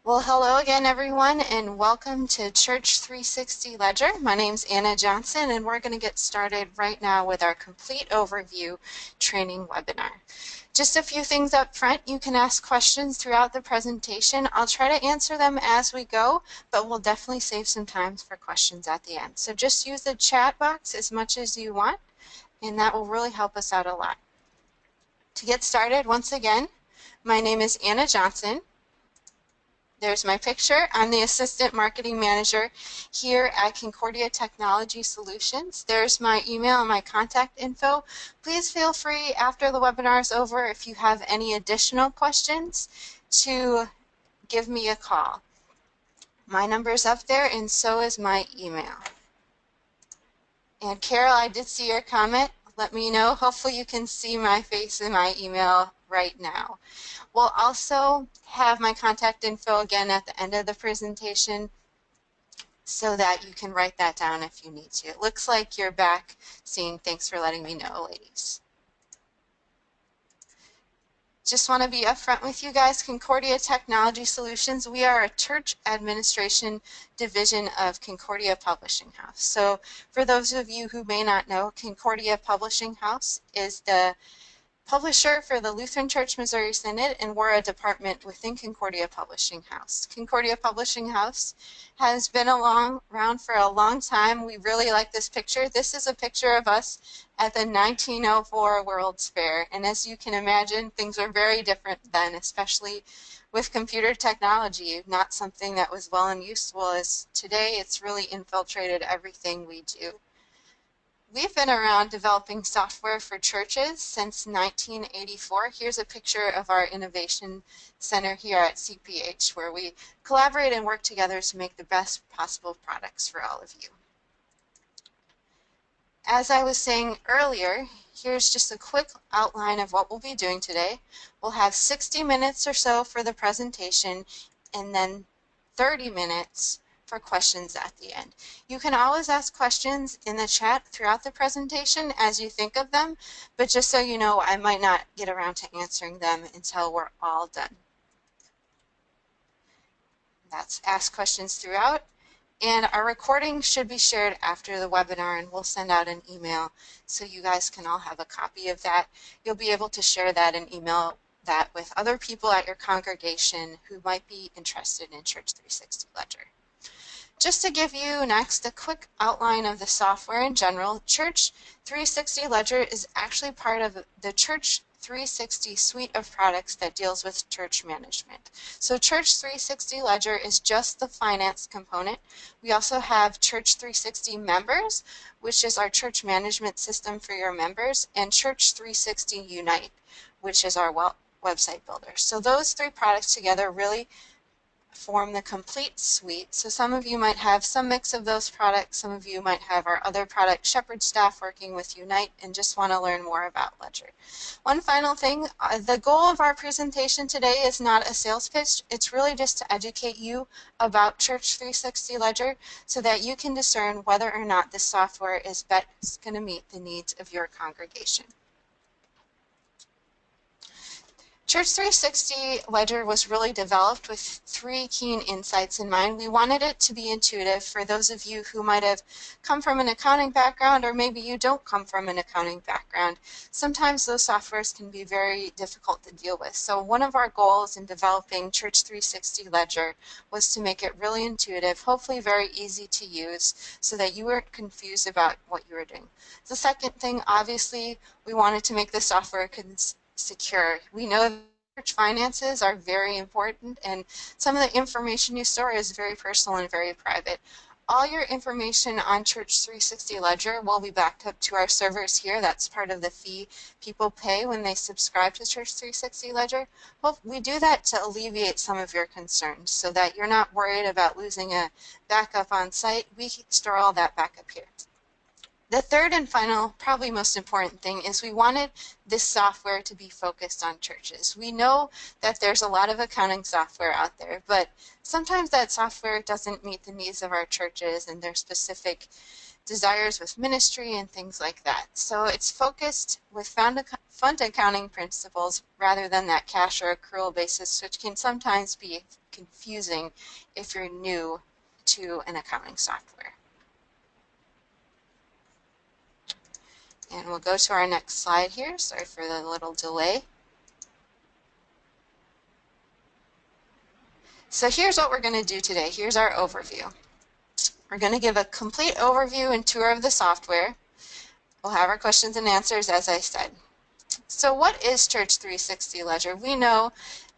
Well, hello again, everyone, and welcome to Church360 Ledger. My name's Anna Johnson, and we're going to get started right now with our complete overview training webinar. Just a few things up front. You can ask questions throughout the presentation. I'll try to answer them as we go, but we'll definitely save some time for questions at the end. So just use the chat box as much as you want, and that will really help us out a lot. To get started, once again, my name is Anna Johnson. There's my picture. I'm the Assistant Marketing Manager here at Concordia Technology Solutions. There's my email and my contact info. Please feel free after the webinar is over, if you have any additional questions, to give me a call. My number's up there, and so is my email. And Carol, I did see your comment. Let me know. Hopefully you can see my face in my email right now. We'll also have my contact info again at the end of the presentation so that you can write that down if you need to. It looks like you're back seeing. Thanks for letting me know, ladies. Just want to be upfront with you guys. Concordia Technology Solutions, we are a church administration division of Concordia Publishing House. So for those of you who may not know, Concordia Publishing House is the publisher for the Lutheran Church Missouri Synod, and we're a department within Concordia Publishing House. Concordia Publishing House has been around for a long time. We really like this picture. This is a picture of us at the 1904 World's Fair, and as you can imagine, things were very different then, especially with computer technology, not something that was well and useful as today. It's really infiltrated everything we do. We've been around developing software for churches since 1984. Here's a picture of our innovation center here at CPH, where we collaborate and work together to make the best possible products for all of you. As I was saying earlier, here's just a quick outline of what we'll be doing today. We'll have 60 minutes or so for the presentation, and then 30 minutes for questions at the end. You can always ask questions in the chat throughout the presentation as you think of them, but just so you know, I might not get around to answering them until we're all done. That's ask questions throughout, and our recording should be shared after the webinar, and we'll send out an email so you guys can all have a copy of that. You'll be able to share that and email that with other people at your congregation who might be interested in Church360 Ledger. Just to give you next a quick outline of the software in general, Church360 Ledger is actually part of the Church360 suite of products that deals with church management. So Church360 Ledger is just the finance component. We also have Church360 Members, which is our church management system for your members, and Church360 Unite, which is our website builder. So those three products together really form the complete suite. So some of you might have some mix of those products, some of you might have our other product, Shepherd staff working with Unite, and just want to learn more about Ledger. One final thing, the goal of our presentation today is not a sales pitch. It's really just to educate you about Church360 Ledger so that you can discern whether or not this software is best going to meet the needs of your congregation. Church360 Ledger was really developed with three keen insights in mind. We wanted it to be intuitive for those of you who might have come from an accounting background, or maybe you don't come from an accounting background. Sometimes those softwares can be very difficult to deal with. So one of our goals in developing Church360 Ledger was to make it really intuitive, hopefully very easy to use, so that you weren't confused about what you were doing. The second thing, obviously, we wanted to make the software secure. We know that church finances are very important, and some of the information you store is very personal and very private. All your information on Church360 Ledger will be backed up to our servers here. That's part of the fee people pay when they subscribe to Church360 Ledger. Well, we do that to alleviate some of your concerns so that you're not worried about losing a backup on site. We store all that backup here. The third and final, probably most important thing, is we wanted this software to be focused on churches. We know that there's a lot of accounting software out there, but sometimes that software doesn't meet the needs of our churches and their specific desires with ministry and things like that. So it's focused with fund accounting principles rather than that cash or accrual basis, which can sometimes be confusing if you're new to an accounting software. And we'll go to our next slide here. Sorry for the little delay. So here's what we're going to do today. Here's our overview. We're going to give a complete overview and tour of the software. We'll have our questions and answers, as I said. So what is Church360 Ledger? We know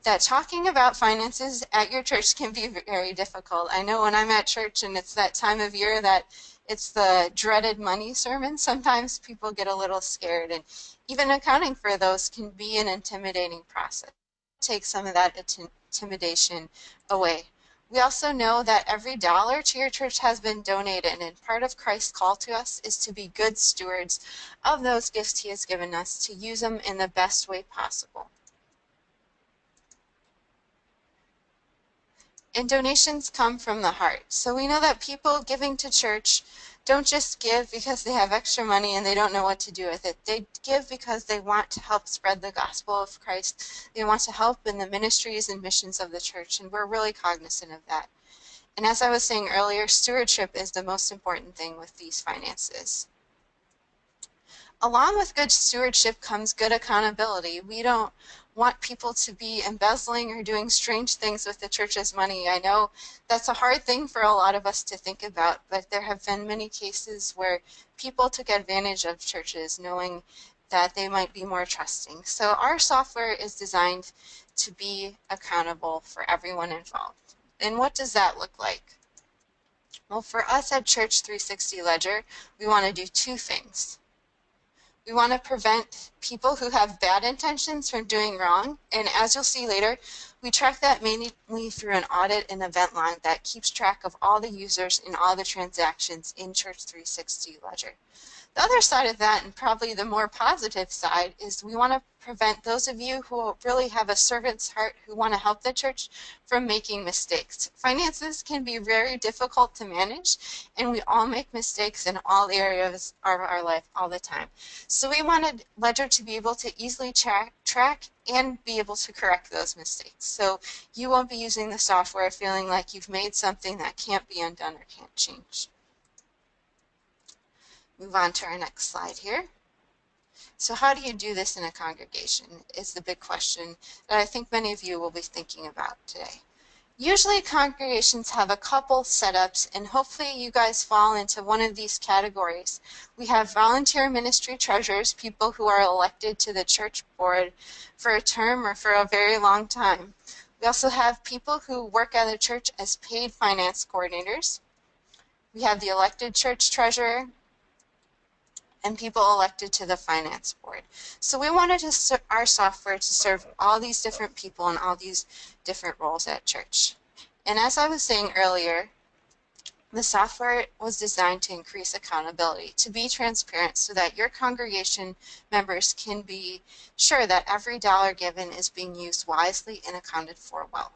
that talking about finances at your church can be very difficult. I know when I'm at church and it's that time of year that it's the dreaded money sermon, sometimes people get a little scared, and even accounting for those can be an intimidating process. Take some of that intimidation away. We also know that every dollar to your church has been donated, and part of Christ's call to us is to be good stewards of those gifts he has given us, to use them in the best way possible. And donations come from the heart. So we know that people giving to church don't just give because they have extra money and they don't know what to do with it. They give because they want to help spread the gospel of Christ. They want to help in the ministries and missions of the church, and we're really cognizant of that. And as I was saying earlier, stewardship is the most important thing with these finances. Along with good stewardship comes good accountability. We don't want people to be embezzling or doing strange things with the church's money. I know that's a hard thing for a lot of us to think about, but there have been many cases where people took advantage of churches knowing that they might be more trusting. So our software is designed to be accountable for everyone involved. And what does that look like? Well, for us at Church360 Ledger, we want to do two things. We want to prevent people who have bad intentions from doing wrong, and as you'll see later, we track that mainly through an audit and event log that keeps track of all the users and all the transactions in Church360 Ledger. The other side of that, and probably the more positive side, is we want to prevent those of you who really have a servant's heart, who want to help the church, from making mistakes. Finances can be very difficult to manage, and we all make mistakes in all areas of our life all the time. So we wanted Ledger to be able to easily track and be able to correct those mistakes. So you won't be using the software feeling like you've made something that can't be undone or can't change. Move on to our next slide here. So how do you do this in a congregation is the big question that I think many of you will be thinking about today. Usually congregations have a couple setups, and hopefully you guys fall into one of these categories. We have volunteer ministry treasurers, people who are elected to the church board for a term or for a very long time. We also have people who work at the church as paid finance coordinators. We have the elected church treasurer, and people elected to the finance board. So we wanted our software to serve all these different people in all these different roles at church. And as I was saying earlier, the software was designed to increase accountability, to be transparent, so that your congregation members can be sure that every dollar given is being used wisely and accounted for well.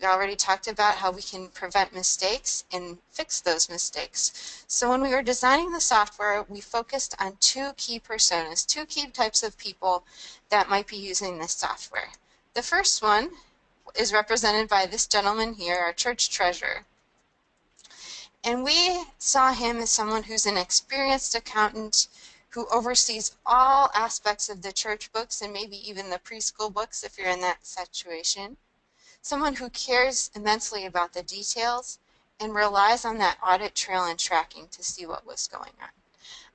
We already talked about how we can prevent mistakes and fix those mistakes. So when we were designing the software, we focused on two key personas, two key types of people that might be using this software. The first one is represented by this gentleman here, our church treasurer. And we saw him as someone who's an experienced accountant who oversees all aspects of the church books and maybe even the preschool books if you're in that situation. Someone who cares immensely about the details and relies on that audit trail and tracking to see what was going on.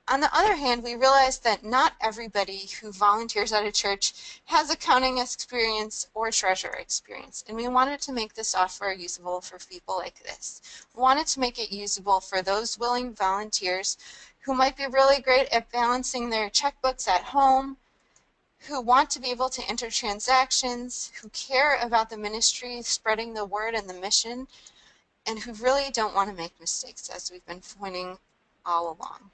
On the other hand, we realized that not everybody who volunteers at a church has accounting experience or treasurer experience, and we wanted to make the software usable for people like this. We wanted to make it usable for those willing volunteers who might be really great at balancing their checkbooks at home, who want to be able to enter transactions, who care about the ministry, spreading the word and the mission, and who really don't want to make mistakes, as we've been pointing all along.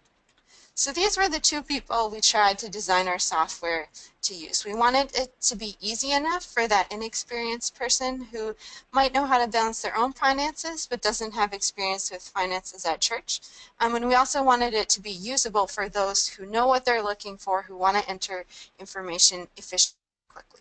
So these were the two people we tried to design our software to use. We wanted it to be easy enough for that inexperienced person who might know how to balance their own finances but doesn't have experience with finances at church. And we also wanted it to be usable for those who know what they're looking for, who want to enter information efficiently and quickly.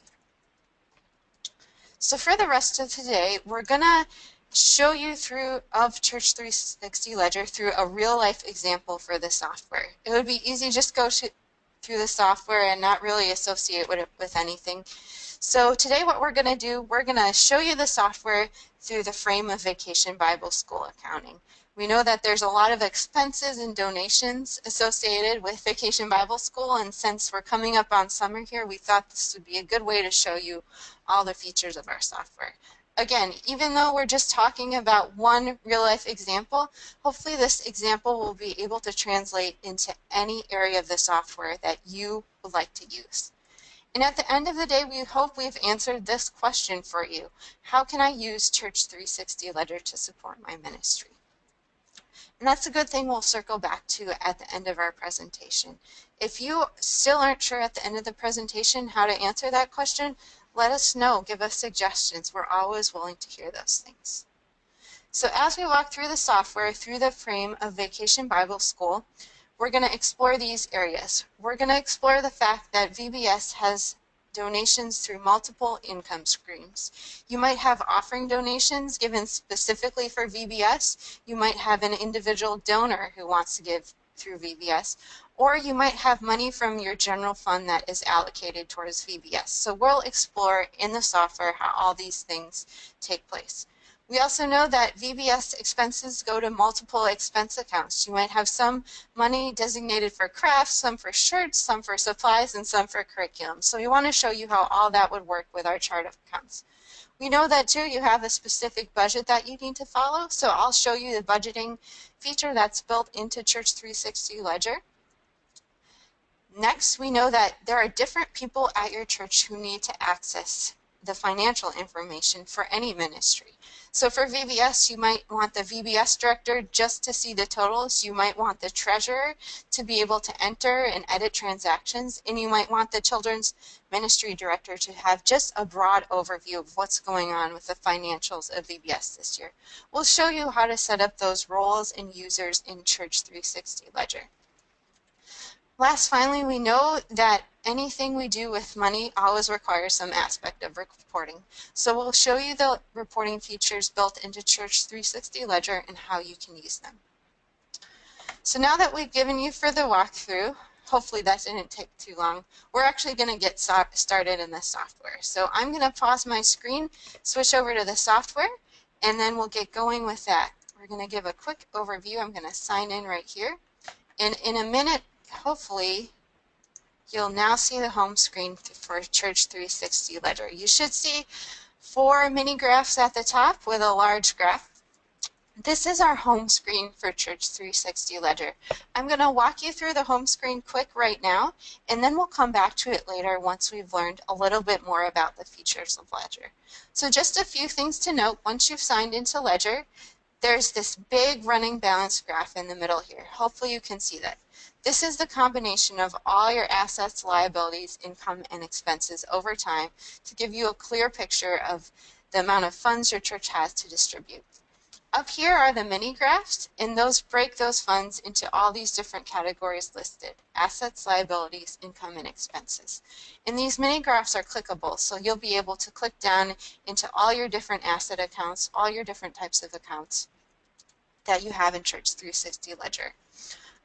So for the rest of today, we're going to show you through Church360 Ledger through a real life example for the software. It would be easy just go through the software and not really associate it with anything. So today what we're going to do, we're going to show you the software through the frame of Vacation Bible School accounting. We know that there's a lot of expenses and donations associated with Vacation Bible School, and since we're coming up on summer here, we thought this would be a good way to show you all the features of our software. Again, even though we're just talking about one real-life example, hopefully this example will be able to translate into any area of the software that you would like to use. And at the end of the day, we hope we've answered this question for you. How can I use Church360 Ledger to support my ministry? And that's a good thing we'll circle back to at the end of our presentation. If you still aren't sure at the end of the presentation how to answer that question, let us know. Give us suggestions. We're always willing to hear those things. So as we walk through the software, through the frame of Vacation Bible School, we're going to explore these areas. We're going to explore the fact that VBS has donations through multiple income streams. You might have offering donations given specifically for VBS. You might have an individual donor who wants to give through VBS, or you might have money from your general fund that is allocated towards VBS. So we'll explore in the software how all these things take place. We also know that VBS expenses go to multiple expense accounts. You might have some money designated for crafts, some for shirts, some for supplies, and some for curriculum. So we want to show you how all that would work with our chart of accounts. We know that too you have a specific budget that you need to follow, so I'll show you the budgeting feature that's built into Church360 Ledger. Next, we know that there are different people at your church who need to access the financial information for any ministry. So for VBS, you might want the VBS director just to see the totals. You might want the treasurer to be able to enter and edit transactions. And you might want the children's ministry director to have just a broad overview of what's going on with the financials of VBS this year. We'll show you how to set up those roles and users in Church360 Ledger. Last, finally, we know that anything we do with money always requires some aspect of reporting. So we'll show you the reporting features built into Church360 Ledger and how you can use them. So now that we've given you for the walkthrough, hopefully that didn't take too long, we're actually going to get started in the software. So I'm going to pause my screen, switch over to the software, and then we'll get going with that. We're going to give a quick overview. I'm going to sign in right here. And in a minute, hopefully, you'll now see the home screen for Church360 Ledger. You should see 4 mini graphs at the top with a large graph. This is our home screen for Church360 Ledger. I'm going to walk you through the home screen quick right now, and then we'll come back to it later once we've learned a little bit more about the features of Ledger. So just a few things to note. Once you've signed into Ledger, there's this big running balance graph in the middle here. Hopefully you can see that. This is the combination of all your assets, liabilities, income, and expenses over time to give you a clear picture of the amount of funds your church has to distribute. Up here are the mini graphs, and those break those funds into all these different categories listed: assets, liabilities, income, and expenses. And these mini graphs are clickable, so you'll be able to click down into all your different asset accounts, all your different types of accounts that you have in Church360 Ledger.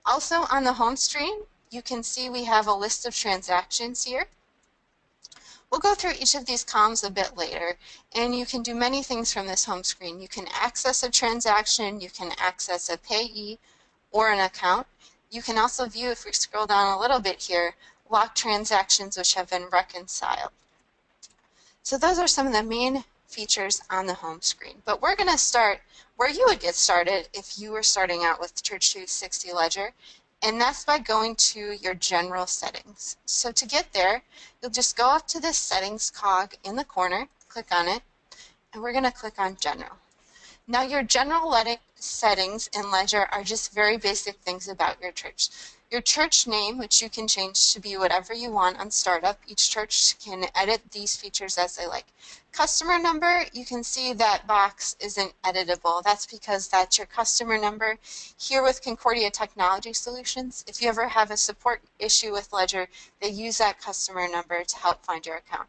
Also on the home screen, you can see we have a list of transactions here. We'll go through each of these columns a bit later, and you can do many things from this home screen. You can access a transaction, you can access a payee or an account. You can also view, if we scroll down a little bit here, locked transactions which have been reconciled. So those are some of the main features on the home screen. But we're going to start where you would get started if you were starting out with Church360 Ledger, and that's by going to your general settings. So to get there, you'll just go up to this settings cog in the corner, click on it, and we're going to click on general. Now your general settings in Ledger are just very basic things about your church. Your church name, which you can change to be whatever you want on startup. Each church can edit these features as they like. Customer number, you can see that box isn't editable. That's because that's your customer number. Here with Concordia Technology Solutions, if you ever have a support issue with Ledger, they use that customer number to help find your account.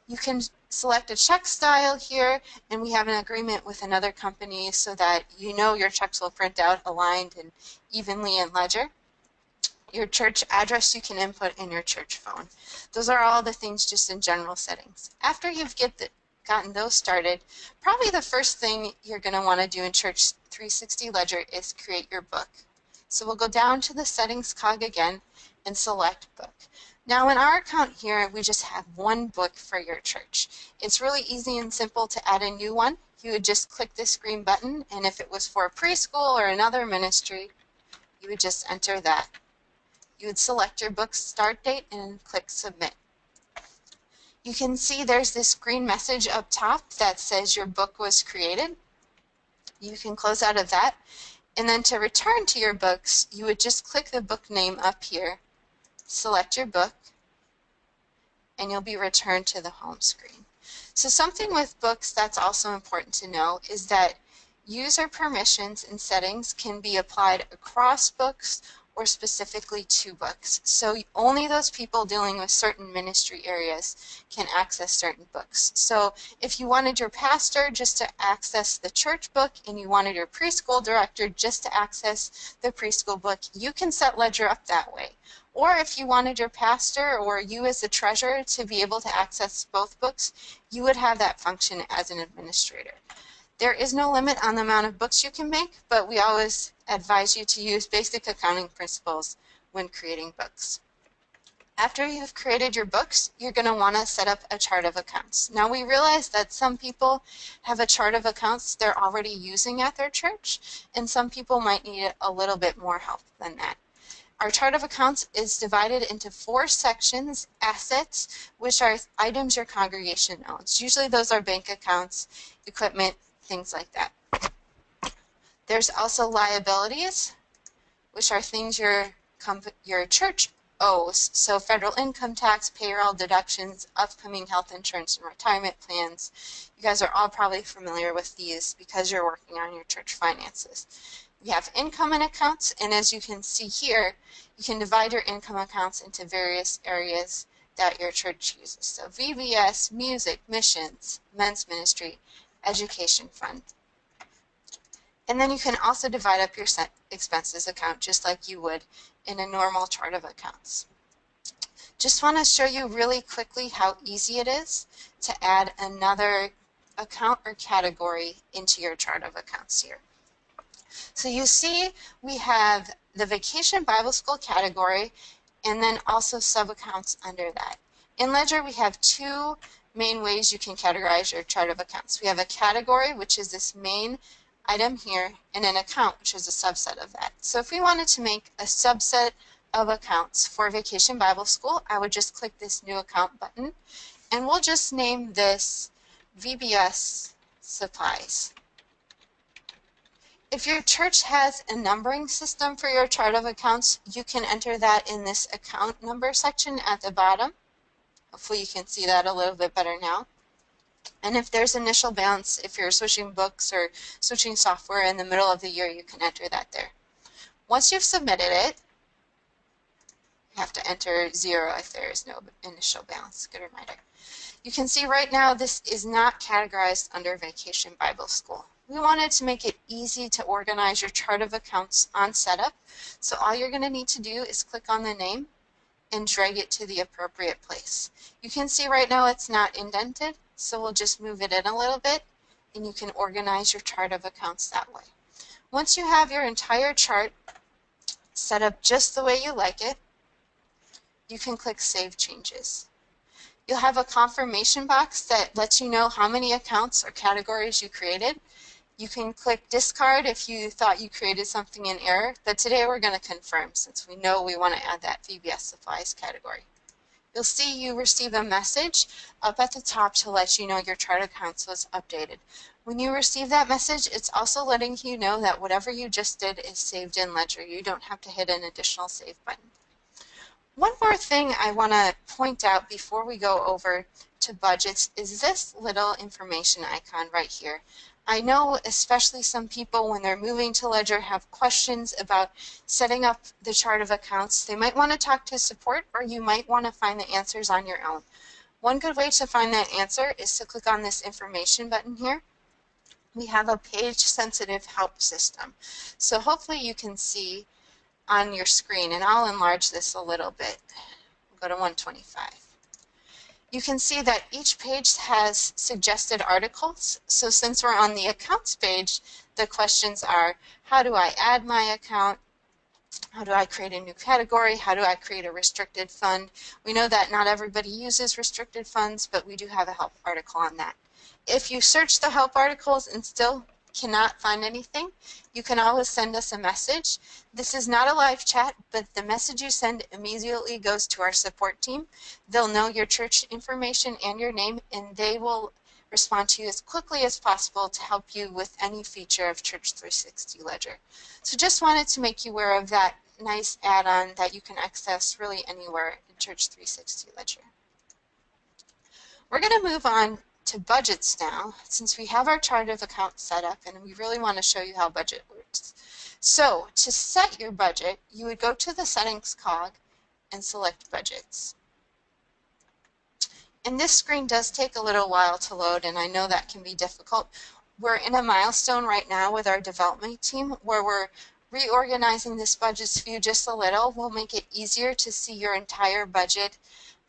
You can select a check style here, and we have an agreement with another company so that you know your checks will print out aligned and evenly in Ledger. Your church address you can input in your church phone. Those are all the things just in general settings. After you've gotten those started, probably the first thing you're going to want to do in Church360 Ledger is create your book. So we'll go down to the settings cog again and select book. Now in our account here, we just have one book for your church. It's really easy and simple to add a new one. You would just click this green button, and if it was for a preschool or another ministry, you would just enter that. You would select your book's start date and click submit. You can see there's this green message up top that says your book was created. You can close out of that, and then to return to your books, you would just click the book name up here, select your book, and you'll be returned to the home screen. So something with books that's also important to know is that user permissions and settings can be applied across books or specifically to books. So only those people dealing with certain ministry areas can access certain books. So if you wanted your pastor just to access the church book and you wanted your preschool director just to access the preschool book, you can set Ledger up that way. Or if you wanted your pastor or you as the treasurer to be able to access both books, you would have that function as an administrator. There is no limit on the amount of books you can make, but we always advise you to use basic accounting principles when creating books. After you've created your books, you're going to want to set up a chart of accounts. Now we realize that some people have a chart of accounts they're already using at their church, and some people might need a little bit more help than that. Our chart of accounts is divided into 4 sections: assets, which are items your congregation owns. Usually those are bank accounts, equipment, things like that. There's also liabilities, which are things your church owes. So federal income tax, payroll, deductions, upcoming health insurance and retirement plans. You guys are all probably familiar with these because you're working on your church finances. We have income and accounts, and as you can see here, you can divide your income accounts into various areas that your church uses. So VBS, music, missions, men's ministry, education fund. And then you can also divide up your expenses account just like you would in a normal chart of accounts. Just want to show you really quickly how easy it is to add another account or category into your chart of accounts here. So you see we have the Vacation Bible School category and then also sub-accounts under that. In Ledger we have 2 main ways you can categorize your chart of accounts. We have a category, which is this main item here, and an account, which is a subset of that. So if we wanted to make a subset of accounts for Vacation Bible School, I would just click this new account button, and we'll just name this VBS Supplies. If your church has a numbering system for your chart of accounts, you can enter that in this account number section at the bottom. Hopefully you can see that a little bit better now. And if there's initial balance, if you're switching books or switching software in the middle of the year, you can enter that there. Once you've submitted it, you have to enter 0 if there is no initial balance. Good reminder. You can see right now this is not categorized under Vacation Bible School. We wanted to make it easy to organize your chart of accounts on setup, so all you're going to need to do is click on the name and drag it to the appropriate place. You can see right now it's not indented, so we'll just move it in a little bit and you can organize your chart of accounts that way. Once you have your entire chart set up just the way you like it, you can click Save Changes. You'll have a confirmation box that lets you know how many accounts or categories you created. You can click Discard if you thought you created something in error, but today we're going to confirm since we know we want to add that VBS Supplies category. You'll see you receive a message up at the top to let you know your chart of accounts was updated. When you receive that message, it's also letting you know that whatever you just did is saved in Ledger. You don't have to hit an additional save button. One more thing I want to point out before we go over to budgets is this little information icon right here. I know especially some people when they're moving to Ledger have questions about setting up the chart of accounts. They might want to talk to support or you might want to find the answers on your own. One good way to find that answer is to click on this information button here. We have a page-sensitive help system. So hopefully you can see on your screen, and I'll enlarge this a little bit. We'll go to 125. You can see that each page has suggested articles. So since we're on the accounts page, the questions are, how do I add my account? How do I create a new category? How do I create a restricted fund? We know that not everybody uses restricted funds, but we do have a help article on that. If you search the help articles and still cannot find anything, you can always send us a message. This is not a live chat, but the message you send immediately goes to our support team. They'll know your church information and your name, and they will respond to you as quickly as possible to help you with any feature of Church360 Ledger. So just wanted to make you aware of that nice add-on that you can access really anywhere in Church360 Ledger. We're going to move on to budgets now, since we have our chart of accounts set up, and we really want to show you how budget works. So to set your budget, you would go to the settings cog and select budgets. And this screen does take a little while to load, and I know that can be difficult. We're in a milestone right now with our development team where we're reorganizing this budgets view just a little. We'll make it easier to see your entire budget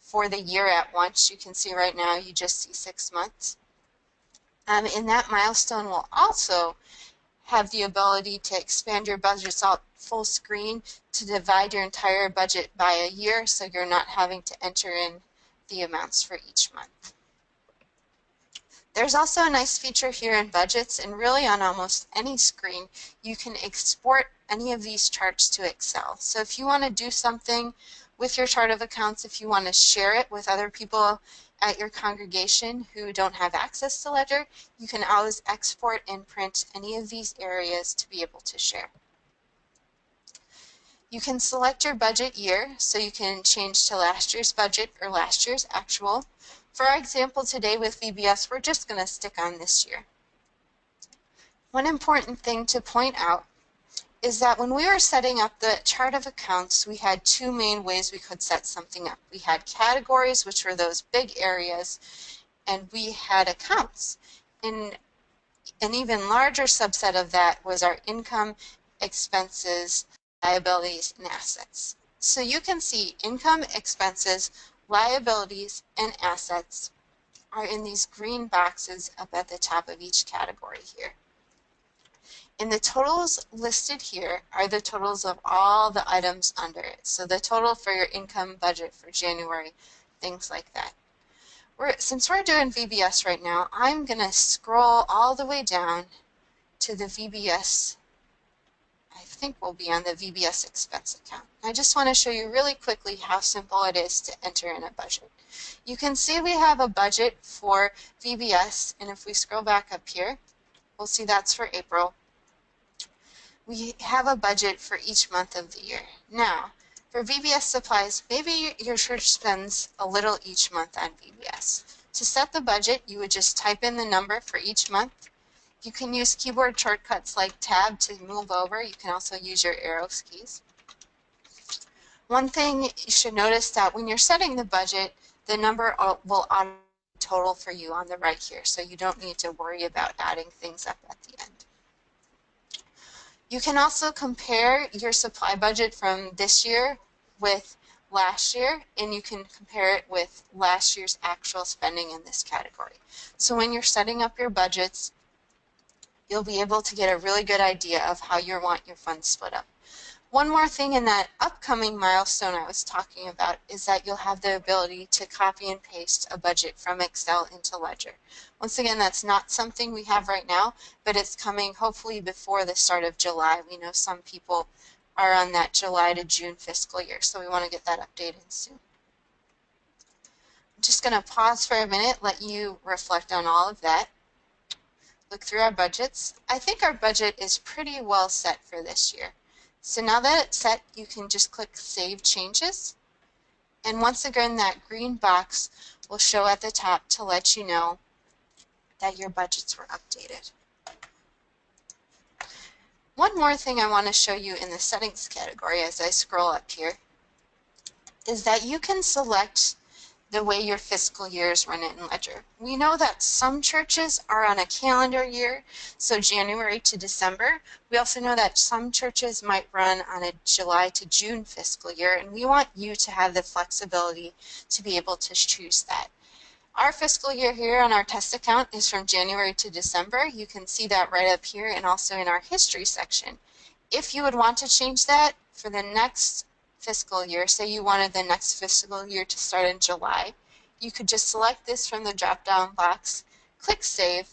for the year at once. You can see right now you just see 6 months. In that milestone, we'll also have the ability to expand your budgets out full screen to divide your entire budget by a year, so you're not having to enter in the amounts for each month. There's also a nice feature here in budgets, and really on almost any screen you can export any of these charts to Excel. So if you want to do something with your chart of accounts, if you want to share it with other people at your congregation who don't have access to Ledger, you can always export and print any of these areas to be able to share. You can select your budget year, so you can change to last year's budget or last year's actual. For our example today with VBS, we're just going to stick on this year. One important thing to point out is that when we were setting up the chart of accounts, we had two main ways we could set something up. We had categories, which were those big areas, and we had accounts. And an even larger subset of that was our income, expenses, liabilities, and assets. So you can see income, expenses, liabilities, and assets are in these green boxes up at the top of each category here. And the totals listed here are the totals of all the items under it. So the total for your income budget for January, things like that. Since we're doing VBS right now, I'm going to scroll all the way down to the VBS. I think we'll be on the VBS expense account. I just want to show you really quickly how simple it is to enter in a budget. You can see we have a budget for VBS, and if we scroll back up here, we'll see that's for April. We have a budget for each month of the year. Now, for VBS supplies, maybe your church spends a little each month on VBS. To set the budget, you would just type in the number for each month. You can use keyboard shortcuts like Tab to move over. You can also use your arrow keys. One thing you should notice that when you're setting the budget, the number will automatically total for you on the right here, so you don't need to worry about adding things up at the end. You can also compare your supply budget from this year with last year, and you can compare it with last year's actual spending in this category. So when you're setting up your budgets, you'll be able to get a really good idea of how you want your funds split up. One more thing in that upcoming milestone I was talking about is that you'll have the ability to copy and paste a budget from Excel into Ledger. Once again, that's not something we have right now, but it's coming hopefully before the start of July. We know some people are on that July to June fiscal year, so we want to get that updated soon. I'm just going to pause for a minute, let you reflect on all of that. Look through our budgets. I think our budget is pretty well set for this year. So now that it's set, you can just click Save Changes. And once again, that green box will show at the top to let you know that your budgets were updated. One more thing I want to show you in the settings category as I scroll up here is that you can select the way your fiscal year is run in Ledger. We know that some churches are on a calendar year, so January to December. We also know that some churches might run on a July to June fiscal year, and we want you to have the flexibility to be able to choose that. Our fiscal year here on our test account is from January to December. You can see that right up here and also in our history section. If you would want to change that for the next fiscal year, say you wanted the next fiscal year to start in July, you could just select this from the drop-down box, click Save,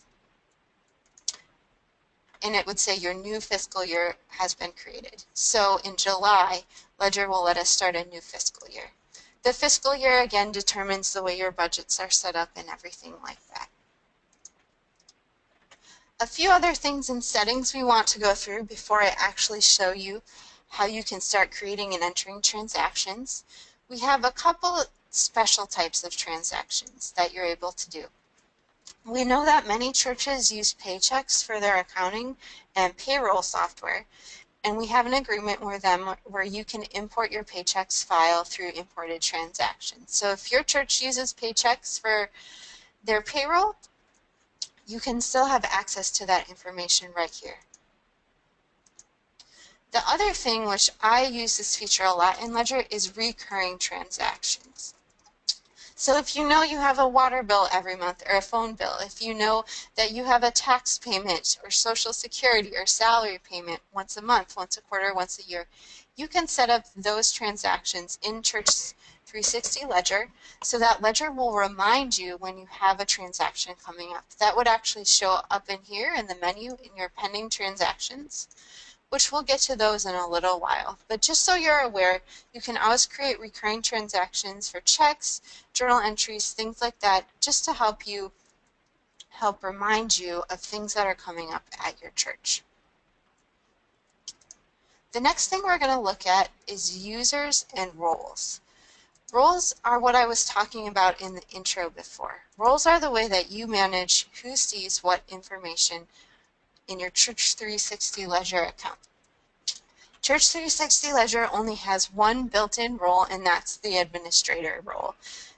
and it would say your new fiscal year has been created. So in July, Ledger will let us start a new fiscal year. The fiscal year, again, determines the way your budgets are set up and everything like that. A few other things and settings we want to go through before I actually show you how you can start creating and entering transactions. We have a couple special types of transactions that you're able to do. We know that many churches use paychecks for their accounting and payroll software, and we have an agreement with them where you can import your paychecks file through imported transactions. So if your church uses paychecks for their payroll, you can still have access to that information right here. The other thing, which I use this feature a lot in Ledger, is recurring transactions. So if you know you have a water bill every month or a phone bill, if you know that you have a tax payment or Social Security or salary payment once a month, once a quarter, once a year, you can set up those transactions in Church360 Ledger so that Ledger will remind you when you have a transaction coming up. That would actually show up in here in the menu in your pending transactions, which we'll get to those in a little while. But just so you're aware, you can always create recurring transactions for checks, journal entries, things like that, just to help remind you of things that are coming up at your church. The next thing we're going to look at is users and roles. Roles are what I was talking about in the intro before. Roles are the way that you manage who sees what information in your Church360 Ledger account. Church360 Ledger only has one built-in role, and that's the administrator role.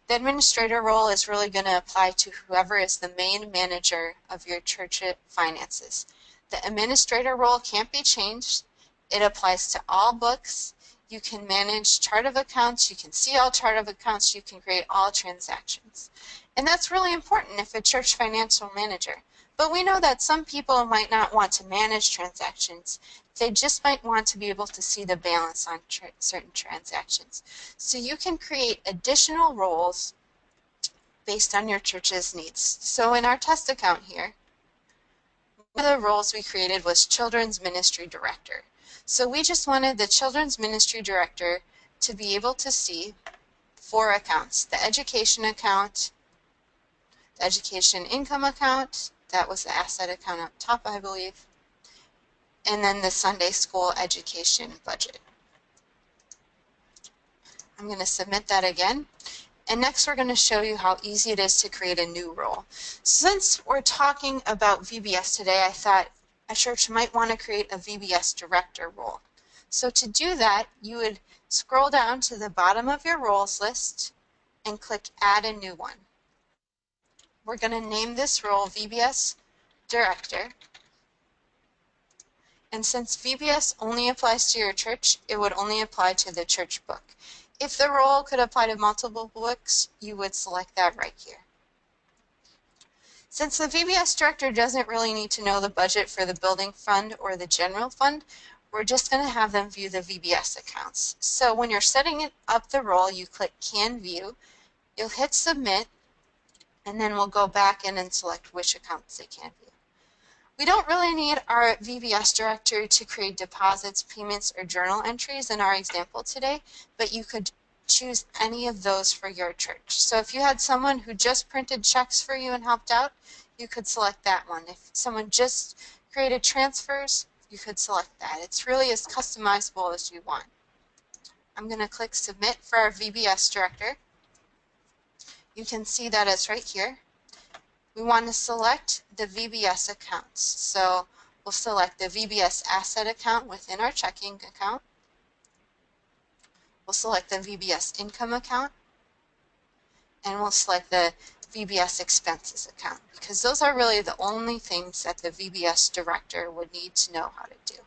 The administrator role is really going to apply to whoever is the main manager of your church finances. The administrator role can't be changed. It applies to all books. You can manage chart of accounts. You can see all chart of accounts. You can create all transactions. And that's really important if a church financial manager. But we know that some people might not want to manage transactions. They just might want to be able to see the balance on certain transactions. So you can create additional roles based on your church's needs. So in our test account here, one of the roles we created was Children's Ministry Director. So we just wanted the Children's Ministry Director to be able to see 4 accounts: the education account, the education income account, that was the asset account up top, I believe, and then the Sunday school education budget. I'm going to submit that again. And next we're going to show you how easy it is to create a new role. Since we're talking about VBS today, I thought a church might want to create a VBS director role. So to do that, you would scroll down to the bottom of your roles list and click Add a New One. We're going to name this role VBS Director. And since VBS only applies to your church, it would only apply to the church book. If the role could apply to multiple books, you would select that right here. Since the VBS director doesn't really need to know the budget for the building fund or the general fund, we're just going to have them view the VBS accounts. So when you're setting up the role, you click Can View, you'll hit Submit, and then we'll go back in and select which accounts they can view. We don't really need our VBS director to create deposits, payments, or journal entries in our example today, but you could choose any of those for your church. So if you had someone who just printed checks for you and helped out, you could select that one. If someone just created transfers, you could select that. It's really as customizable as you want. I'm going to click Submit for our VBS director. You can see that it's right here. We want to select the VBS accounts. So we'll select the VBS asset account within our checking account. We'll select the VBS income account. and we'll select the VBS expenses account because those are really the only things that the VBS director would need to know how to do.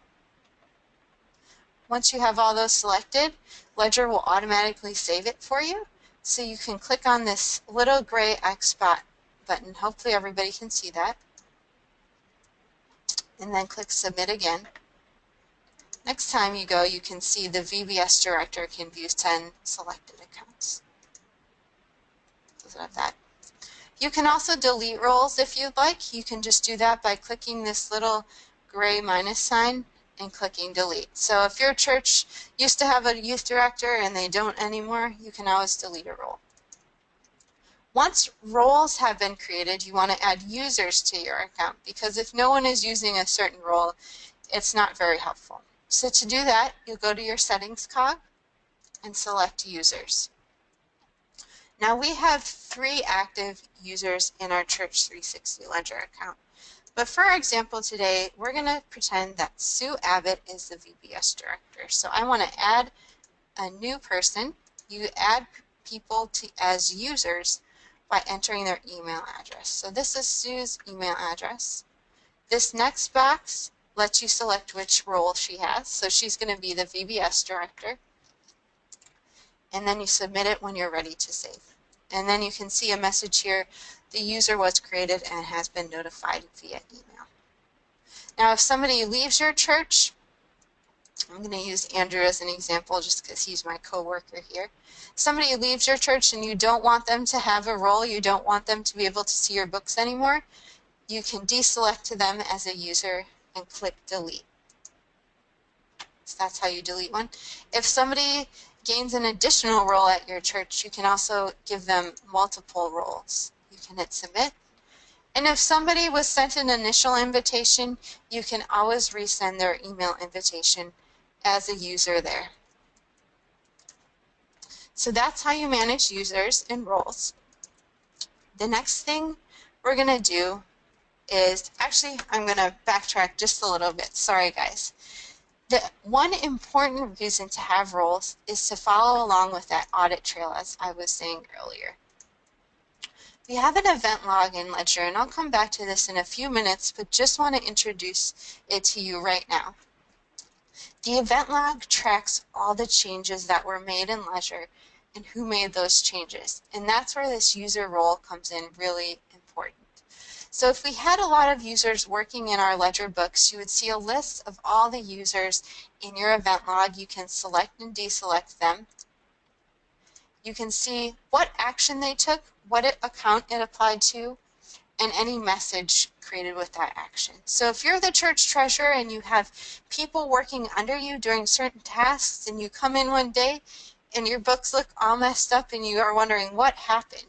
Once you have all those selected, Ledger will automatically save it for you. So you can click on this little gray X button. Hopefully everybody can see that. And then click Submit again. Next time you go, you can see the VBS director can view 10 selected accounts. So that. You can also delete roles if you'd like. You can just do that by clicking this little gray minus sign and clicking delete. So if your church used to have a youth director and they don't anymore, you can always delete a role. Once roles have been created, you want to add users to your account because if no one is using a certain role, it's not very helpful. So to do that, you'll go to your settings cog and select users. Now we have 3 active users in our Church360 Ledger account. But for our example today, we're going to pretend that Sue Abbott is the VBS director. So I want to add a new person. You add people as users by entering their email address. So this is Sue's email address. This next box lets you select which role she has. So she's going to be the VBS director. And then you submit it when you're ready to save. And then you can see a message here, the user was created and has been notified via email. Now if somebody leaves your church, I'm going to use Andrew as an example just because he's my coworker here. Somebody leaves your church and you don't want them to have a role, you don't want them to be able to see your books anymore, you can deselect them as a user and click delete. So that's how you delete one. If somebody gains an additional role at your church, you can also give them multiple roles. You can hit submit. And if somebody was sent an initial invitation, you can always resend their email invitation as a user there. So that's how you manage users and roles. The next thing we're going to do is, actually I'm going to backtrack just a little bit. Sorry guys. The one important reason to have roles is to follow along with that audit trail, as I was saying earlier. We have an event log in Ledger, and I'll come back to this in a few minutes, but just want to introduce it to you right now. The event log tracks all the changes that were made in Ledger and who made those changes, and that's where this user role comes in really important. So if we had a lot of users working in our Ledger books, you would see a list of all the users in your event log. You can select and deselect them. You can see what action they took, what account it applied to, and any message created with that action. So if you're the church treasurer and you have people working under you doing certain tasks and you come in one day and your books look all messed up and you are wondering what happened,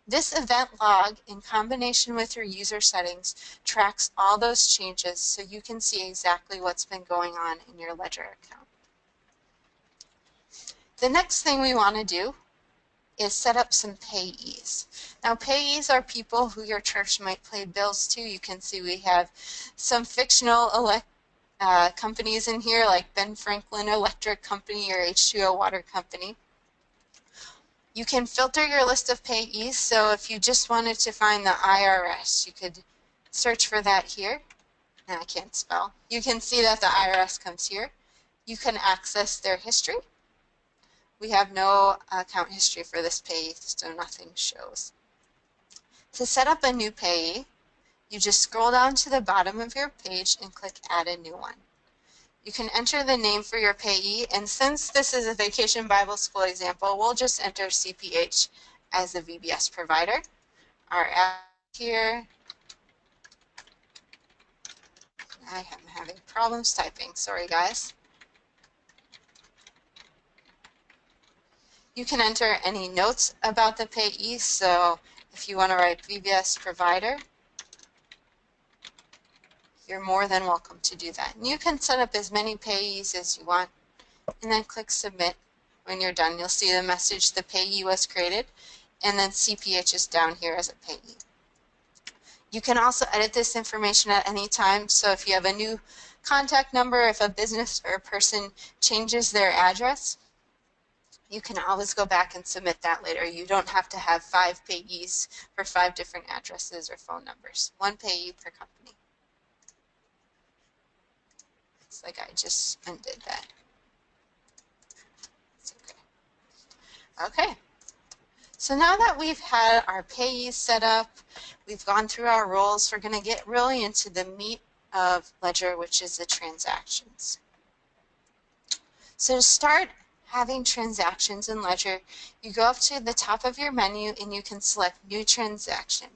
this event log, in combination with your user settings, tracks all those changes so you can see exactly what's been going on in your Ledger account. The next thing we want to do is set up some payees. Now payees are people who your church might pay bills to. You can see we have some fictional companies in here like Ben Franklin Electric Company or H2O Water Company. You can filter your list of payees, so if you just wanted to find the IRS, you could search for that here. And I can't spell. You can see that the IRS comes here. You can access their history. We have no account history for this payee, so nothing shows. To set up a new payee, you just scroll down to the bottom of your page and click Add a New One. You can enter the name for your payee, and since this is a Vacation Bible School example, we'll just enter CPH as the VBS provider. Our app here. I am having problems typing, sorry guys. You can enter any notes about the payee, so if you want to write VBS provider, you're more than welcome to do that. And you can set up as many payees as you want and then click submit. When you're done, you'll see the message the payee was created, and then CPH is down here as a payee. You can also edit this information at any time, so if you have a new contact number, if a business or a person changes their address, You can always go back and submit that later. You don't have to have 5 payees for 5 different addresses or phone numbers. 1 payee per company. It's like I just undid that. It's okay. Okay. So now that we've had our payees set up, we've gone through our roles, we're going to get really into the meat of Ledger, which is the transactions. So to start having transactions in Ledger, you go up to the top of your menu and you can select New Transaction.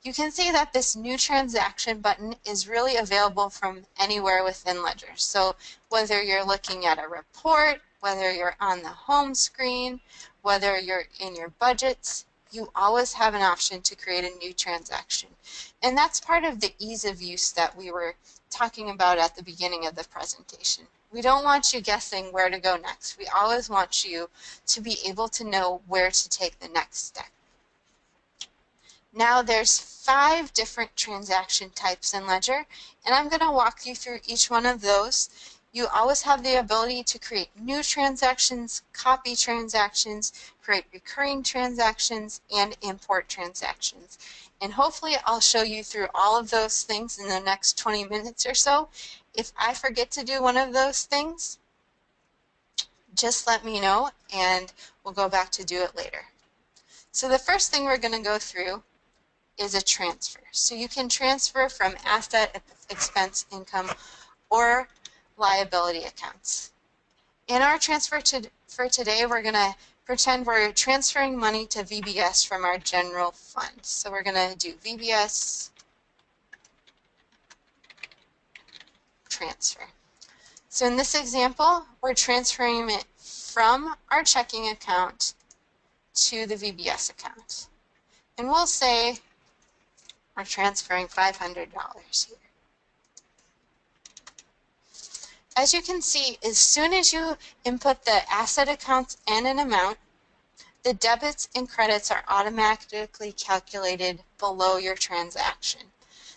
You can see that this New Transaction button is really available from anywhere within Ledger. So whether you're looking at a report, whether you're on the home screen, whether you're in your budgets, you always have an option to create a new transaction. And that's part of the ease of use that we were talking about at the beginning of the presentation. We don't want you guessing where to go next. We always want you to be able to know where to take the next step. Now there's 5 different transaction types in Ledger, and I'm going to walk you through each one of those. You always have the ability to create new transactions, copy transactions, create recurring transactions, and import transactions. And hopefully I'll show you through all of those things in the next 20 minutes or so. If I forget to do one of those things, just let me know and we'll go back to do it later. So the first thing we're going to go through is a transfer. So you can transfer from asset, expense, income, or liability accounts. In our transfer for today, we're going to pretend we're transferring money to VBS from our general fund. So we're going to do VBS transfer. So in this example, we're transferring it from our checking account to the VBS account. And we'll say we're transferring $500 here. As you can see, as soon as you input the asset accounts and an amount, the debits and credits are automatically calculated below your transaction.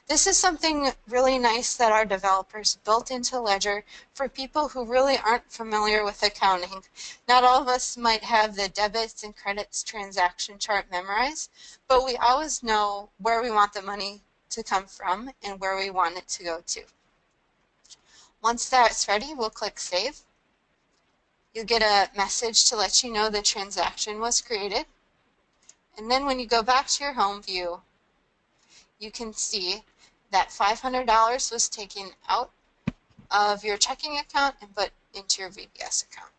This is something really nice that our developers built into Ledger for people who really aren't familiar with accounting. Not all of us might have the debits and credits transaction chart memorized, but we always know where we want the money to come from and where we want it to go to. Once that's ready, we'll click Save. You'll get a message to let you know the transaction was created. And then when you go back to your home view, you can see that $500 was taken out of your checking account and put into your VBS account.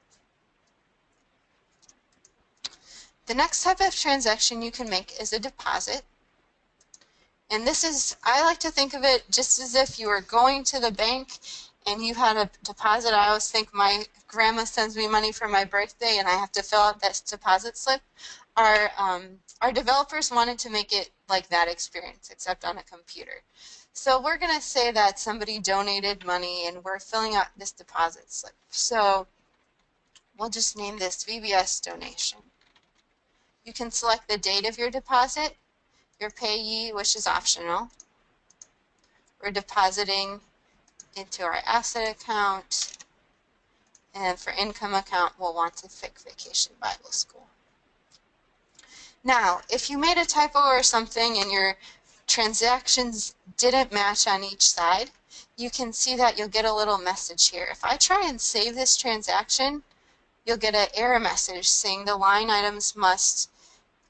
The next type of transaction you can make is a deposit. And this is, I like to think of it just as if you were going to the bank and you had a deposit. I always think my grandma sends me money for my birthday and I have to fill out that deposit slip. Our developers wanted to make it like that experience, except on a computer. So we're going to say that somebody donated money and we're filling out this deposit slip. So we'll just name this VBS donation. You can select the date of your deposit, your payee, which is optional. We're depositing into our asset account, and for income account, we'll want to pick Vacation Bible School. Now, if you made a typo or something and your transactions didn't match on each side, you can see that you'll get a little message here. If I try and save this transaction, you'll get an error message saying the line items must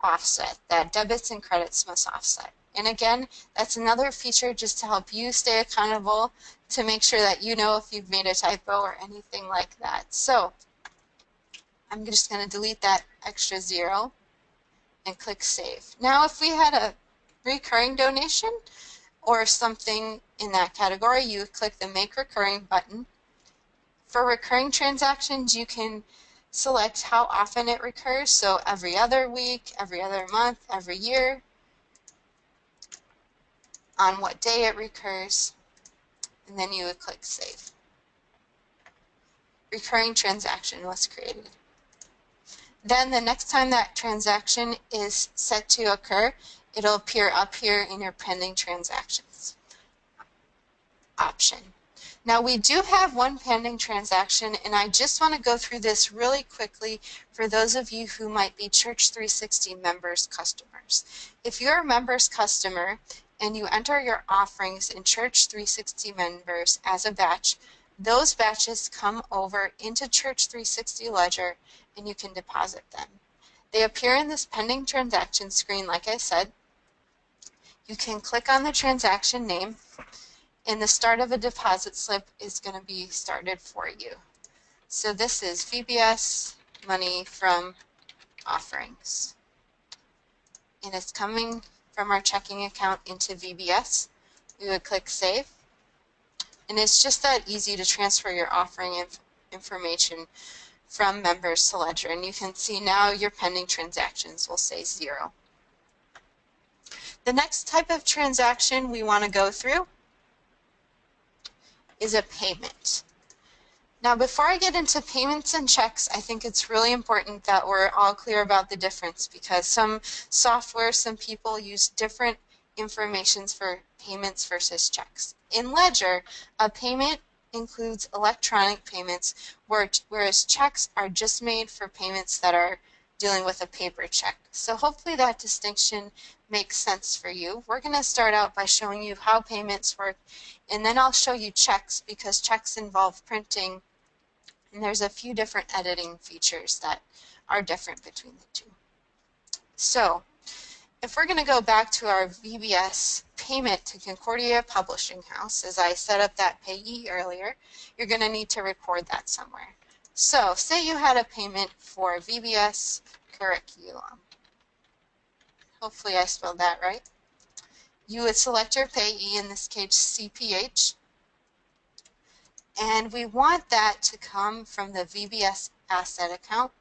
offset, that debits and credits must offset. And again, that's another feature just to help you stay accountable, to make sure that you know if you've made a typo or anything like that. So I'm just going to delete that extra 0 and click Save. Now if we had a recurring donation or something in that category, you would click the Make Recurring button. For recurring transactions, you can select how often it recurs, so every other week, every other month, every year, on what day it recurs, and then you would click Save. Recurring transaction was created. Then the next time that transaction is set to occur, it'll appear up here in your pending transactions option. Now we do have one pending transaction, and I just want to go through this really quickly for those of you who might be Church360 members customers. If you're a members customer and you enter your offerings in Church360 members as a batch, those batches come over into Church360 Ledger and you can deposit them. They appear in this pending transaction screen, like I said. You can click on the transaction name, and the start of a deposit slip is going to be started for you. So this is VBS money from offerings. And it's coming from our checking account into VBS. We would click Save. And it's just that easy to transfer your offering information from members to Ledger. And you can see now your pending transactions will say 0. The next type of transaction we want to go through is a payment. Now, before I get into payments and checks, I think it's really important that we're all clear about the difference, because some software, some people use different informations for payments versus checks. In Ledger, a payment includes electronic payments, whereas checks are just made for payments that are dealing with a paper check. So hopefully that distinction makes sense for you. We're going to start out by showing you how payments work, and then I'll show you checks, because checks involve printing, and there's a few different editing features that are different between the two. So if we're going to go back to our VBS payment to Concordia Publishing House, as I set up that payee earlier, you're going to need to record that somewhere. So say you had a payment for VBS curriculum. Hopefully I spelled that right. You would select your payee, in this case CPH, and we want that to come from the VBS asset account.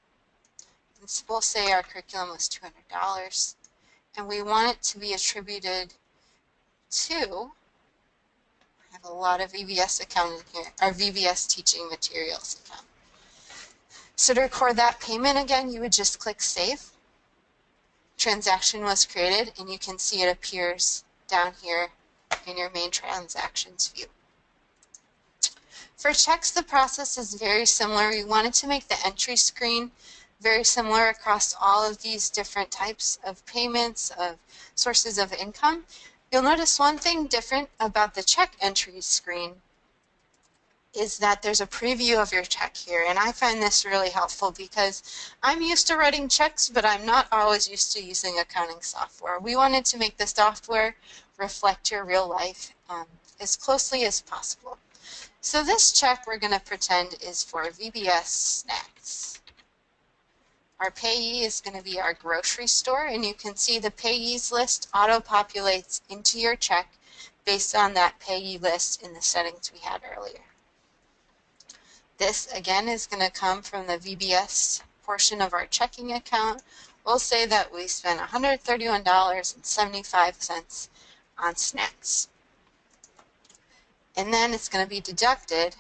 And we'll say our curriculum was $200, and we want it to be attributed to, I have a lot of VBS account in here, our VBS teaching materials account. So to record that payment again, you would just click Save. Transaction was created, and you can see it appears down here in your main transactions view. For checks, the process is very similar. We wanted to make the entry screen very similar across all of these different types of payments, of sources of income. You'll notice one thing different about the check entry screen is that there's a preview of your check here, and I find this really helpful because I'm used to writing checks, but I'm not always used to using accounting software. We wanted to make the software reflect your real life as closely as possible. So this check we're going to pretend is for VBS snacks. Our payee is going to be our grocery store, and you can see the payees list auto-populates into your check based on that payee list in the settings we had earlier. This, again, is going to come from the VBS portion of our checking account. We'll say that we spent $131.75 on snacks. And then it's going to be deducted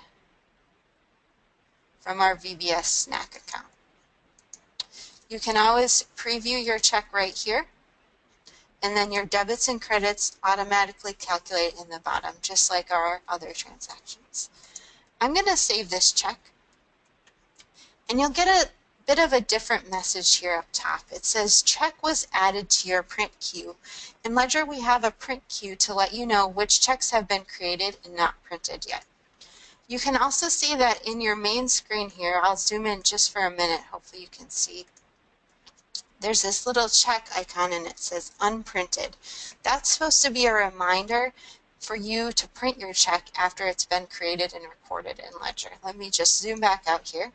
from our VBS snack account. You can always preview your check right here, and then your debits and credits automatically calculate in the bottom, just like our other transactions. I'm going to save this check, and you'll get a bit of a different message here up top. It says check was added to your print queue. In Ledger, we have a print queue to let you know which checks have been created and not printed yet. You can also see that in your main screen here. I'll zoom in just for a minute, hopefully you can see. There's this little check icon, and it says unprinted. That's supposed to be a reminder for you to print your check after it's been created and recorded in Ledger. Let me just zoom back out here.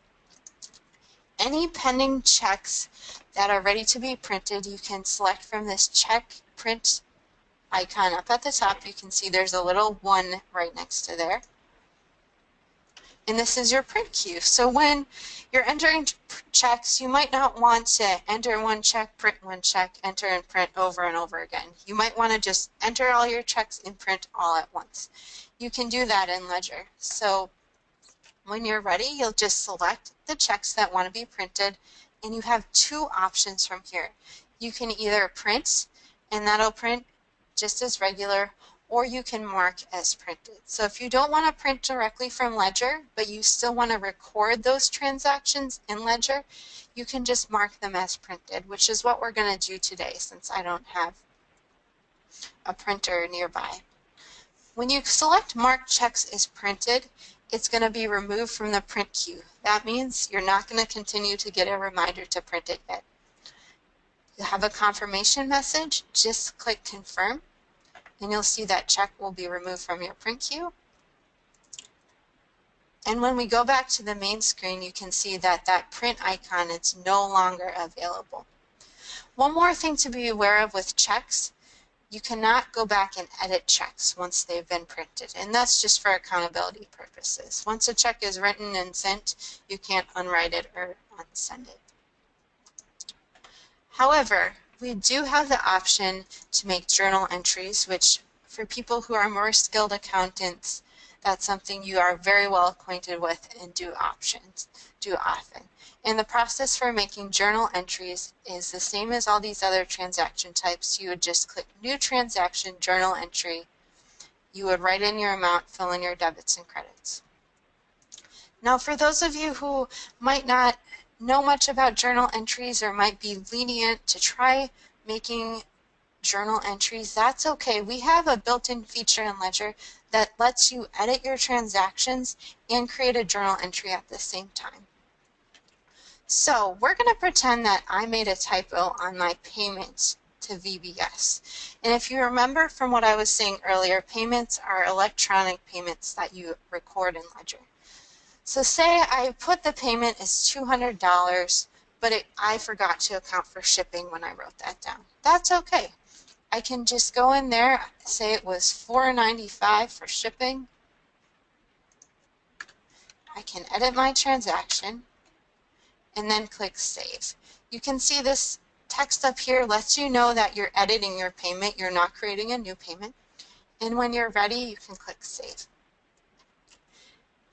Any pending checks that are ready to be printed, you can select from this check print icon up at the top. You can see there's a little 1 right next to there. And this is your print queue. So when you're entering checks, you might not want to enter one check, print one check, enter and print over and over again. You might want to just enter all your checks and print all at once. You can do that in Ledger. So when you're ready, you'll just select the checks that want to be printed, and you have 2 options from here. You can either print, and that'll print just as regular, or you can mark as printed. So if you don't want to print directly from Ledger, but you still want to record those transactions in Ledger, you can just mark them as printed, which is what we're going to do today since I don't have a printer nearby. When you select Mark Checks as Printed, it's going to be removed from the print queue. That means you're not going to continue to get a reminder to print it yet. You have a confirmation message, just click Confirm, and you'll see that check will be removed from your print queue. And when we go back to the main screen, you can see that that print icon is no longer available. One more thing to be aware of with checks, you cannot go back and edit checks once they've been printed, and that's just for accountability purposes. Once a check is written and sent, you can't unwrite it or unsend it. However, we do have the option to make journal entries, which for people who are more skilled accountants, that's something you are very well acquainted with and do often. And the process for making journal entries is the same as all these other transaction types. You would just click New Transaction, Journal Entry. You would write in your amount, fill in your debits and credits. Now, for those of you who might not know much about journal entries or might be lenient to try making journal entries, that's okay. We have a built-in feature in Ledger that lets you edit your transactions and create a journal entry at the same time. So we're going to pretend that I made a typo on my payments to VBS. And if you remember from what I was saying earlier, payments are electronic payments that you record in Ledger. So say I put the payment as $200, but I forgot to account for shipping when I wrote that down. That's okay. I can just go in there, say it was $4.95 for shipping. I can edit my transaction and then click Save. You can see this text up here lets you know that you're editing your payment. You're not creating a new payment. And when you're ready, you can click Save.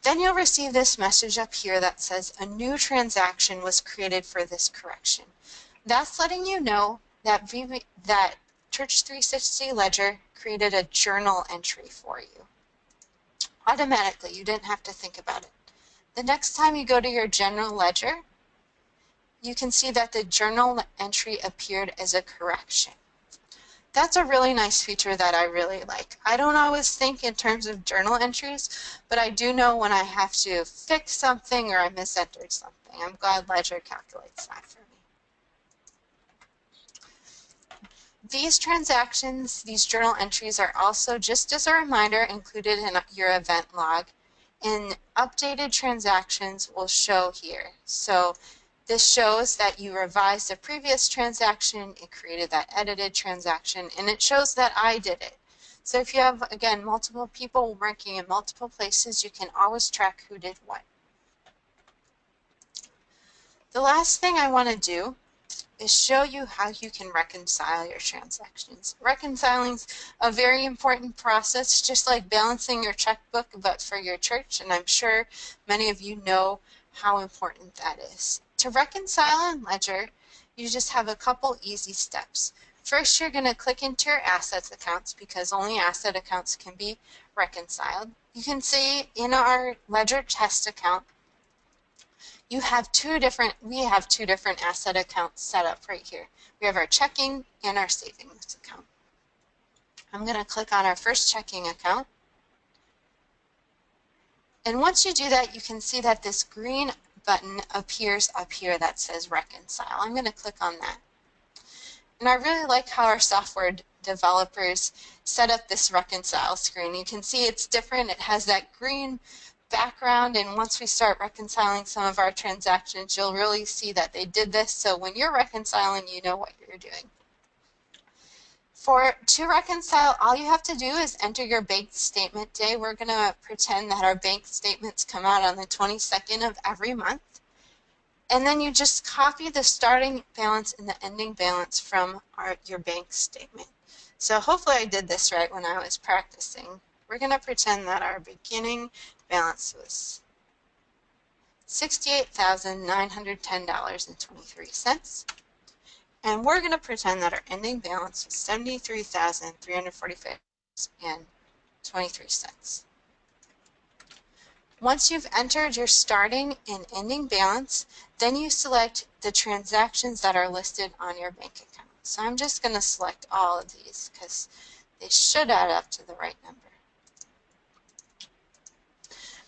Then you'll receive this message up here that says a new transaction was created for this correction. That's letting you know that Church360 Ledger created a journal entry for you. Automatically, you didn't have to think about it. The next time you go to your general ledger, you can see that the journal entry appeared as a correction. That's a really nice feature that I really like. I don't always think in terms of journal entries, but I do know when I have to fix something or I misentered something. I'm glad Ledger calculates that for me. These transactions, these journal entries are also, just as a reminder, included in your event log, and updated transactions will show here. So this shows that you revised a previous transaction, it created that edited transaction, and it shows that I did it. So if you have, again, multiple people working in multiple places, you can always track who did what. The last thing I want to do is show you how you can reconcile your transactions. Reconciling's a very important process, just like balancing your checkbook, but for your church, and I'm sure many of you know how important that is. To reconcile in Ledger, you just have a couple easy steps. First, you're going to click into your assets accounts because only asset accounts can be reconciled. You can see in our Ledger test account, we have two different asset accounts set up right here. We have our checking and our savings account. I'm going to click on our first checking account. And once you do that, you can see that this green button appears up here that says Reconcile. I'm going to click on that. And I really like how our software developers set up this Reconcile screen. You can see it's different. It has that green background, and once we start reconciling some of our transactions, you'll really see that they did this. So when you're reconciling, you know what you're doing. To reconcile, all you have to do is enter your bank statement day. We're going to pretend that our bank statements come out on the 22nd of every month. And then you just copy the starting balance and the ending balance from your bank statement. So hopefully I did this right when I was practicing. We're going to pretend that our beginning balance was $68,910.23. And we're going to pretend that our ending balance was $73,345. and 23 cents. Once you've entered your starting and ending balance, then you select the transactions that are listed on your bank account. So I'm just going to select all of these because they should add up to the right number.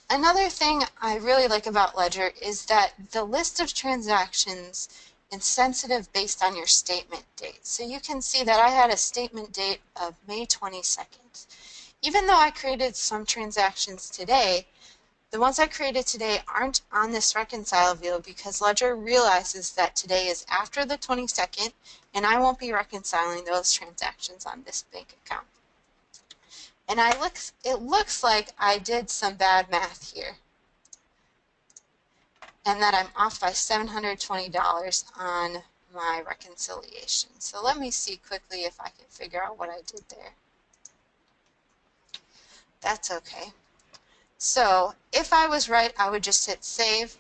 Another thing I really like about Ledger is that the list of transactions is sensitive based on your statement date. So you can see that I had a statement date of May 22nd. Even though I created some transactions today, the ones I created today aren't on this reconcile view because Ledger realizes that today is after the 22nd and I won't be reconciling those transactions on this bank account. And it looks like I did some bad math here and that I'm off by $720 on my reconciliation. So let me see quickly if I can figure out what I did there. That's okay. So if I was right, I would just hit save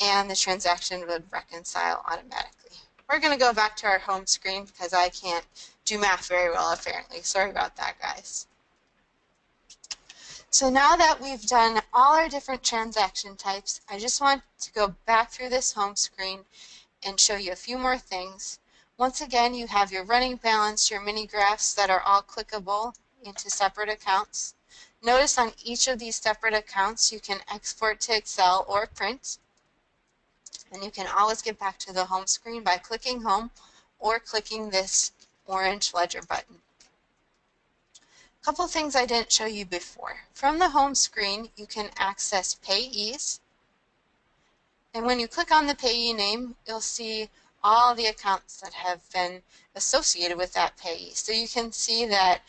and the transaction would reconcile automatically. We're going to go back to our home screen because I can't do math very well apparently. Sorry about that, guys. So now that we've done all our different transaction types, I just want to go back through this home screen and show you a few more things. Once again, you have your running balance, your mini graphs that are all clickable into separate accounts. Notice on each of these separate accounts, you can export to Excel or print. And you can always get back to the home screen by clicking home or clicking this orange Ledger button. A couple things I didn't show you before. From the home screen, you can access payees. And when you click on the payee name, you'll see all the accounts that have been associated with that payee. So you can see that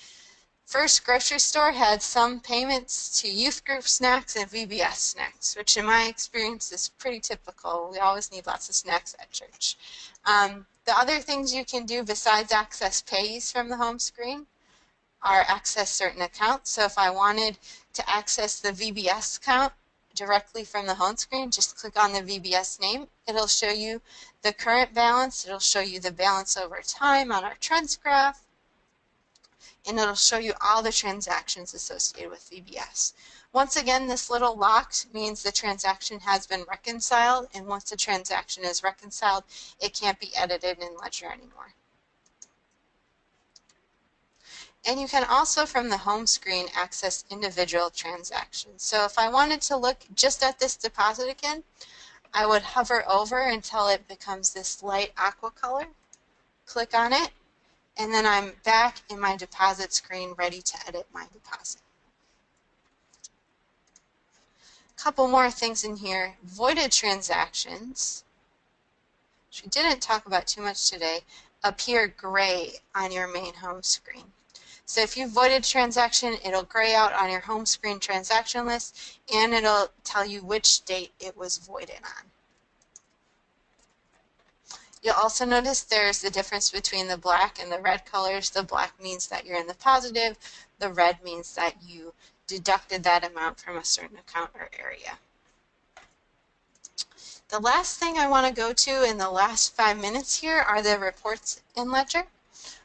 First Grocery Store had some payments to youth group snacks and VBS snacks, which in my experience is pretty typical. We always need lots of snacks at church. The other things you can do besides access payees from the home screen are access certain accounts. So if I wanted to access the VBS account directly from the home screen, just click on the VBS name. It'll show you the current balance. It'll show you the balance over time on our trends graph. And it'll show you all the transactions associated with VBS. Once again, this little locked means the transaction has been reconciled, and once the transaction is reconciled, it can't be edited in Ledger anymore. And you can also, from the home screen, access individual transactions. So if I wanted to look just at this deposit again, I would hover over until it becomes this light aqua color, click on it, and then I'm back in my deposit screen ready to edit my deposit. A couple more things in here. Voided transactions, which we didn't talk about too much today, appear gray on your main home screen. So if you voided a transaction, it'll gray out on your home screen transaction list, and it'll tell you which date it was voided on. You'll also notice there's the difference between the black and the red colors. The black means that you're in the positive. The red means that you deducted that amount from a certain account or area. The last thing I want to go to in the last 5 minutes here are the reports in Ledger.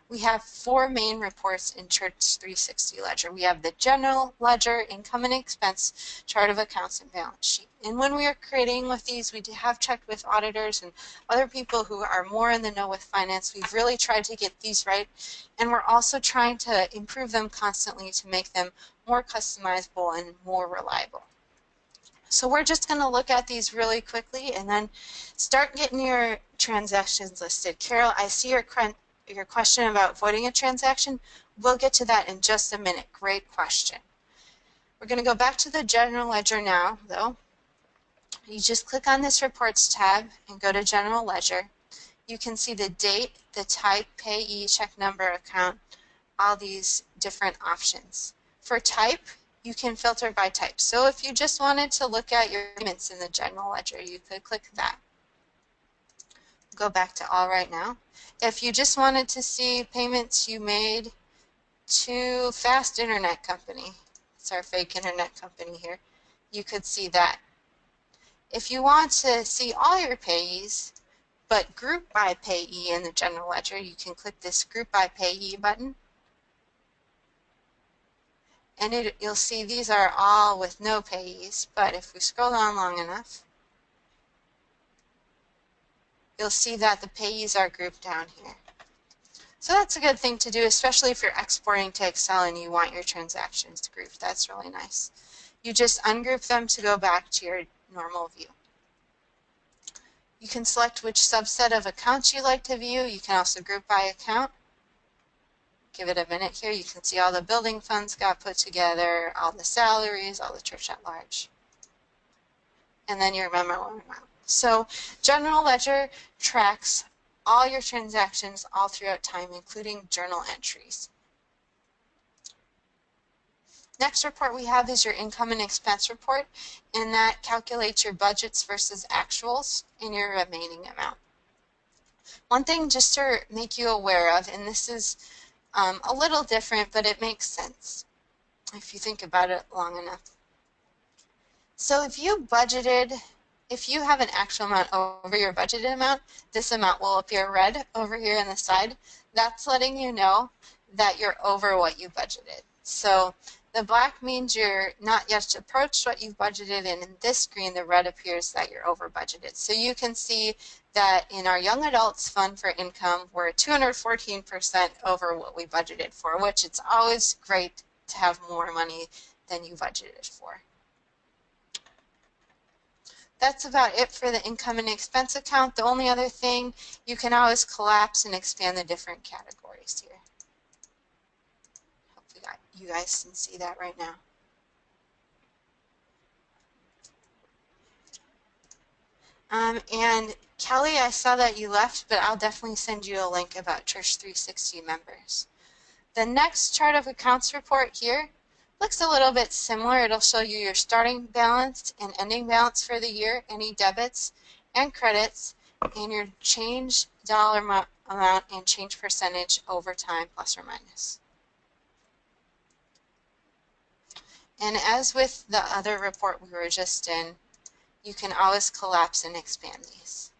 We have 4 main reports in Church360 Ledger. We have the general ledger, income and expense, chart of accounts, and balance sheet. And when we are creating with these, we have checked with auditors and other people who are more in the know with finance. We've really tried to get these right, and we're also trying to improve them constantly to make them more customizable and more reliable. So we're just going to look at these really quickly and then start getting your transactions listed. Carol, I see your question about voiding a transaction. We'll get to that in just a minute. Great question. We're going to go back to the general ledger now, though. You just click on this reports tab and go to general ledger. You can see the date, the type, payee, check number, account, all these different options. For type, you can filter by type. So if you just wanted to look at your payments in the general ledger, you could click that. Go back to all right now. If you just wanted to see payments you made to Fast Internet Company, it's our fake internet company here, you could see that. If you want to see all your payees, but group by payee in the general ledger, you can click this group by payee button. And you'll see these are all with no payees, but if we scroll down long enough, you'll see that the payees are grouped down here. So that's a good thing to do, especially if you're exporting to Excel and you want your transactions grouped. That's really nice. You just ungroup them to go back to your normal view. You can select which subset of accounts you'd like to view. You can also group by account. Give it a minute here. You can see all the building funds got put together, all the salaries, all the church at large. And then your memo amount. So general ledger tracks all your transactions all throughout time, including journal entries. Next report we have is your income and expense report, and that calculates your budgets versus actuals and your remaining amount. One thing just to make you aware of, and this is a little different, but it makes sense if you think about it long enough. So if you have an actual amount over your budgeted amount, this amount will appear red over here on the side. That's letting you know that you're over what you budgeted. So the black means you're not yet approached what you've budgeted, and in this green, the red appears that you're over budgeted. So you can see that in our young adults fund for income, we're 214% over what we budgeted for, which it's always great to have more money than you budgeted for. That's about it for the income and expense account. The only other thing, you can always collapse and expand the different categories here. Hopefully you guys can see that right now. And Kelly, I saw that you left, but I'll definitely send you a link about Church360 members. The next chart of accounts report here looks a little bit similar. It'll show you your starting balance and ending balance for the year, any debits and credits, and your change dollar amount and change percentage over time, plus or minus. And as with the other report we were just in, you can always collapse and expand these.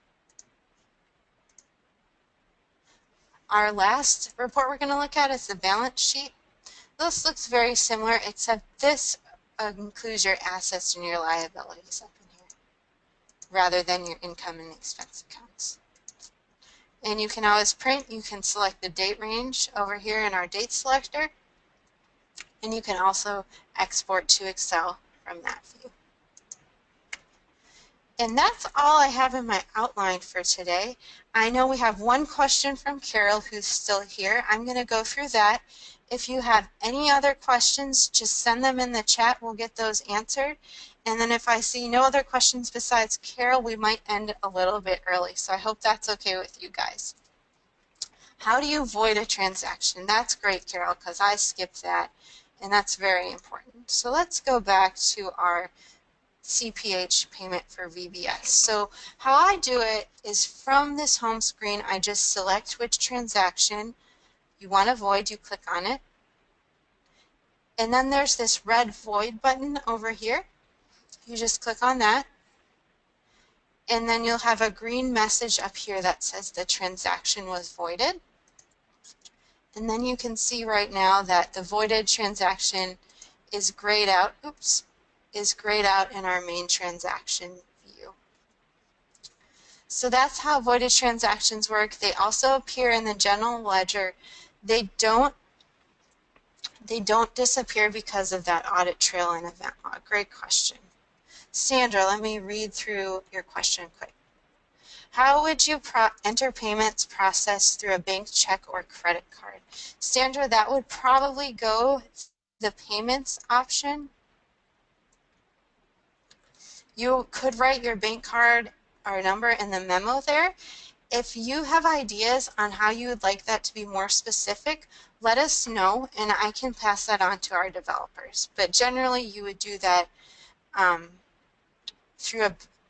Our last report we're going to look at is the balance sheet. This looks very similar, except this includes your assets and your liabilities up in here, rather than your income and expense accounts. And you can always print. You can select the date range over here in our date selector, and you can also export to Excel from that view. And that's all I have in my outline for today. I know we have one question from Carol who's still here. I'm going to go through that. If you have any other questions, just send them in the chat. We'll get those answered. And then if I see no other questions besides Carol, we might end a little bit early. So I hope that's okay with you guys. How do you void a transaction? That's great, Carol, because I skipped that, and that's very important. So let's go back to our CPH payment for VBS. So how I do it is from this home screen, I just select which transaction you want to void, you click on it. And then there's this red void button over here. You just click on that. And then you'll have a green message up here that says the transaction was voided. And then you can see right now that the voided transaction is grayed out, is grayed out in our main transaction view. So that's how voided transactions work. They also appear in the general ledger. They don't disappear because of that audit trail and event log. Great question. Sandra, let me read through your question quick. How would you enter payments processed through a bank check or credit card? Sandra, that would probably go the payments option. You could write your bank card or number in the memo there. If you have ideas on how you would like that to be more specific, let us know and I can pass that on to our developers. But generally you would do that through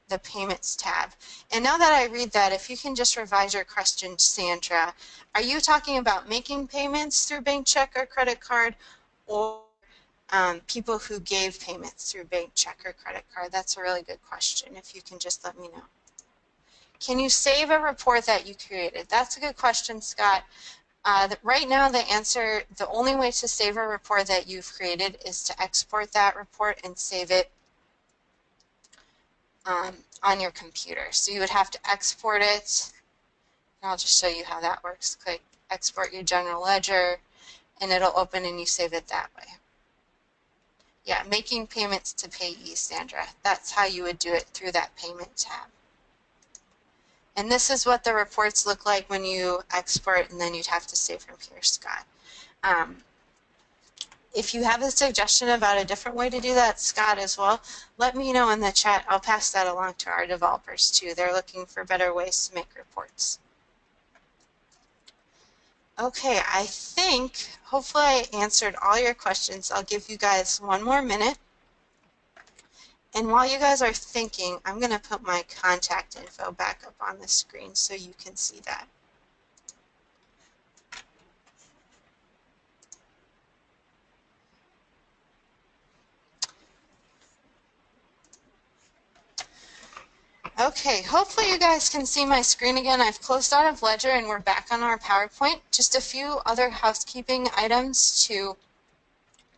the payments tab. And now that I read that, if you can just revise your question, Sandra, are you talking about making payments through bank check or credit card, or people who gave payments through bank check or credit card? That's a really good question, if you can just let me know. Can you save a report that you created? That's a good question, Scott. Right now, the only way to save a report that you've created is to export that report and save it on your computer. So you would have to export it. And I'll just show you how that works. Click Export Your General Ledger, and it'll open and you save it that way. Yeah, making payments to payees, Sandra. That's how you would do it, through that payment tab. And this is what the reports look like when you export, and then you'd have to save from here, Scott. If you have a suggestion about a different way to do that, Scott, as well, let me know in the chat. I'll pass that along to our developers too. They're looking for better ways to make reports. Okay, I think hopefully I answered all your questions. I'll give you guys one more minute. And while you guys are thinking, I'm going to put my contact info back up on the screen so you can see that. Okay, hopefully you guys can see my screen again. I've closed out of Ledger and we're back on our PowerPoint. Just a few other housekeeping items to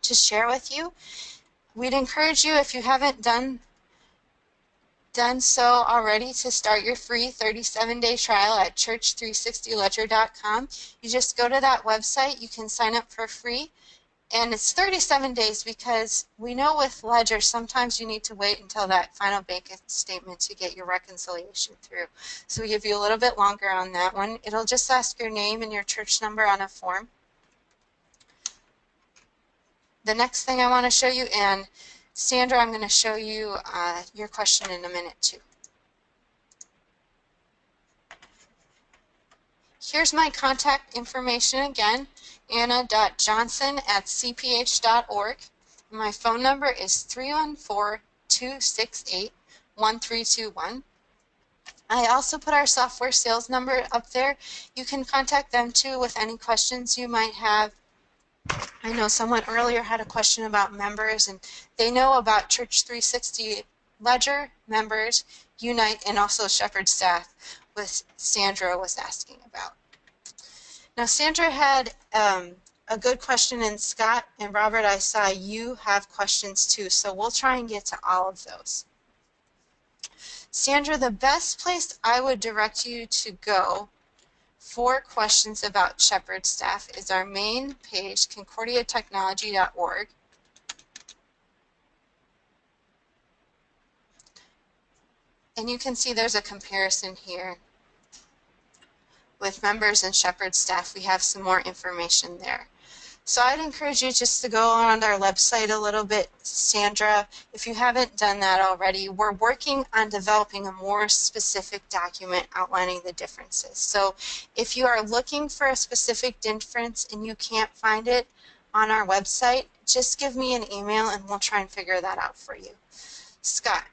share with you. We'd encourage you, if you haven't done so already, to start your free 37-day trial at Church360Ledger.com. You just go to that website, you can sign up for free, and it's 37 days because we know with Ledger sometimes you need to wait until that final bank statement to get your reconciliation through. So we give you a little bit longer on that one. It'll just ask your name and your church number on a form. The next thing I want to show you, and Sandra, I'm going to show you your question in a minute too. Here's my contact information again, anna.johnson@cph.org. My phone number is 314-268-1321. I also put our software sales number up there. You can contact them too with any questions you might have. I know someone earlier had a question about members, and they know about Church360 Ledger, members, Unite, and also Shepherd staff, which Sandra was asking about. Now, Sandra had a good question, and Scott and Robert, I saw you have questions too, so we'll try and get to all of those. Sandra, the best place I would direct you to go for questions about Shepherd staff is our main page, concordiatechnology.org. And you can see there's a comparison here with members and Shepherd staff. We have some more information there. So I'd encourage you just to go on our website a little bit, Sandra, if you haven't done that already. We're working on developing a more specific document outlining the differences. So if you are looking for a specific difference and you can't find it on our website, just give me an email and we'll try and figure that out for you. Scott.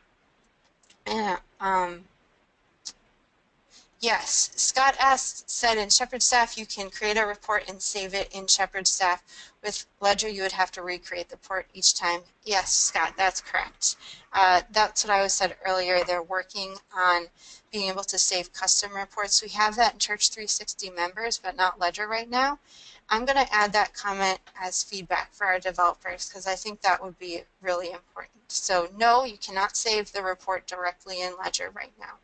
Yes, Scott said in Shepherd staff you can create a report and save it in Shepherd staff. With Ledger you would have to recreate the report each time. Yes, Scott, that's correct. That's what I said earlier. They're working on being able to save custom reports. We have that in Church360 members, but not Ledger right now. I'm going to add that comment as feedback for our developers because I think that would be really important. So no, you cannot save the report directly in Ledger right now.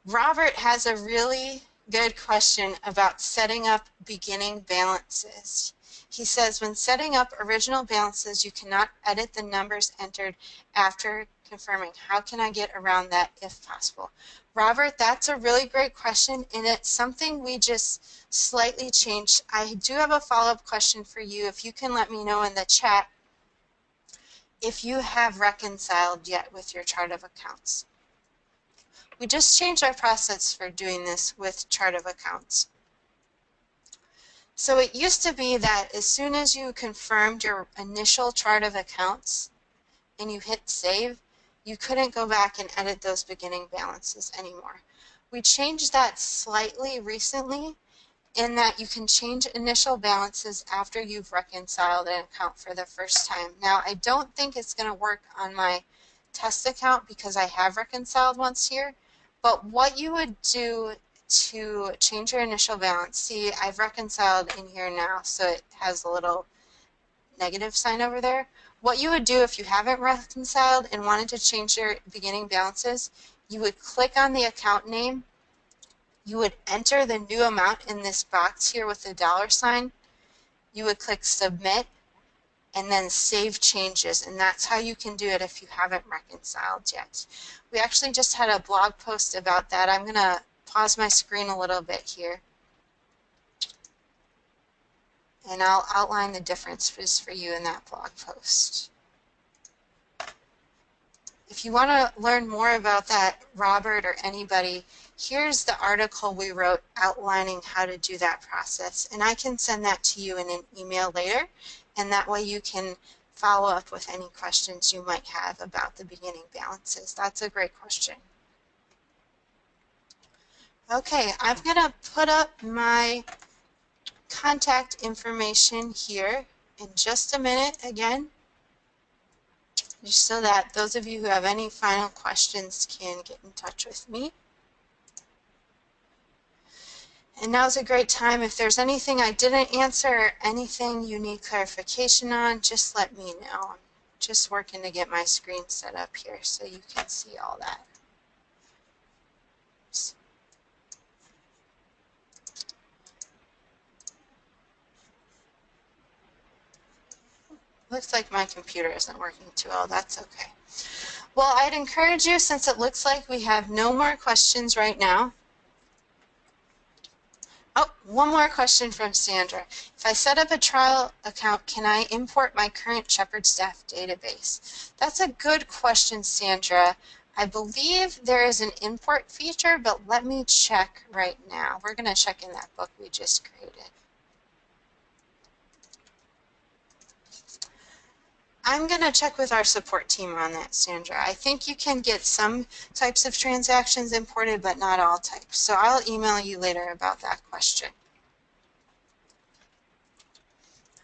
Robert has a really good question about setting up beginning balances. He says, when setting up original balances, you cannot edit the numbers entered after confirming. How can I get around that if possible? Robert, that's a really great question, and it's something we just slightly changed. I do have a follow-up question for you. If you can let me know in the chat if you have reconciled yet with your chart of accounts. We just changed our process for doing this with chart of accounts. So it used to be that as soon as you confirmed your initial chart of accounts and you hit save, you couldn't go back and edit those beginning balances anymore. We changed that slightly recently in that you can change initial balances after you've reconciled an account for the first time. Now, I don't think it's going to work on my test account because I have reconciled once here. But what you would do to change your initial balance. See, I've reconciled in here now, so it has a little negative sign over there. What you would do if you haven't reconciled and wanted to change your beginning balances, you would click on the account name, you would enter the new amount in this box here with the $sign, you would click submit, and then save changes, and that's how you can do it if you haven't reconciled yet. We actually just had a blog post about that. I'm going to pause my screen a little bit here, and I'll outline the differences for you in that blog post. If you want to learn more about that, Robert or anybody, here's the article we wrote outlining how to do that process, and I can send that to you in an email later, and that way you can follow up with any questions you might have about the beginning balances. That's a great question. Okay, I'm going to put up my contact information here in just a minute again, just so that those of you who have any final questions can get in touch with me. And now's a great time. If there's anything I didn't answer or anything you need clarification on, just let me know. I'm just working to get my screen set up here so you can see all that. Looks like my computer isn't working too well. That's okay. Well, I'd encourage you, since it looks like we have no more questions right now. Oh, one more question from Sandra. If I set up a trial account, can I import my current Shepherd staff database? That's a good question, Sandra. I believe there is an import feature, but let me check right now. We're going to check in that book we just created. I'm going to check with our support team on that, Sandra. I think you can get some types of transactions imported, but not all types. So I'll email you later about that question.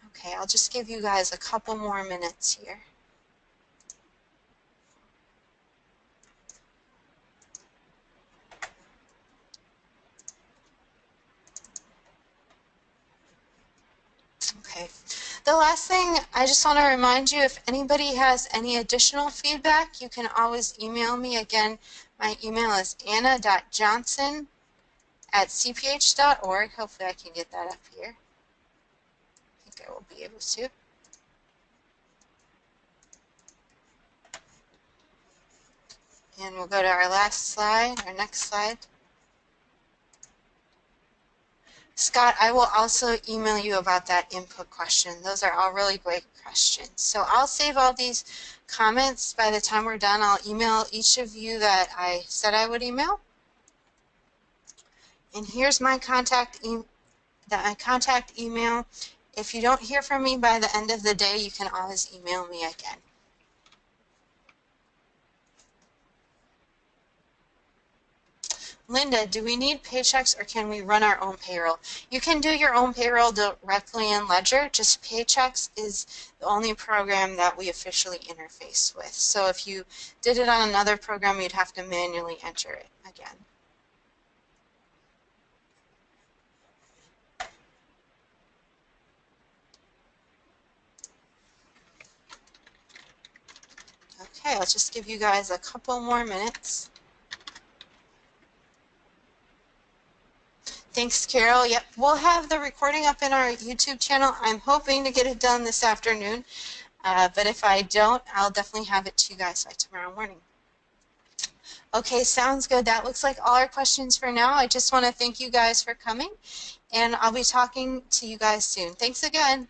Okay, I'll just give you guys a couple more minutes here. Okay. The last thing, I just want to remind you, if anybody has any additional feedback, you can always email me. Again, my email is anna.johnson@cph.org. Hopefully I can get that up here. I think I will be able to. And we'll go to our last slide, our next slide. Scott, I will also email you about that input question. Those are all really great questions. So I'll save all these comments. By the time we're done, I'll email each of you that I said I would email. And here's my contact email. If you don't hear from me by the end of the day, you can always email me again. Linda, do we need paychecks or can we run our own payroll? You can do your own payroll directly in Ledger. Just Paychecks is the only program that we officially interface with. So if you did it on another program, you'd have to manually enter it again. Okay, I'll just give you guys a couple more minutes. Thanks, Carol. Yep, we'll have the recording up in our YouTube channel. I'm hoping to get it done this afternoon, but if I don't, I'll definitely have it to you guys by tomorrow morning. Okay, sounds good. That looks like all our questions for now. I just want to thank you guys for coming, and I'll be talking to you guys soon. Thanks again.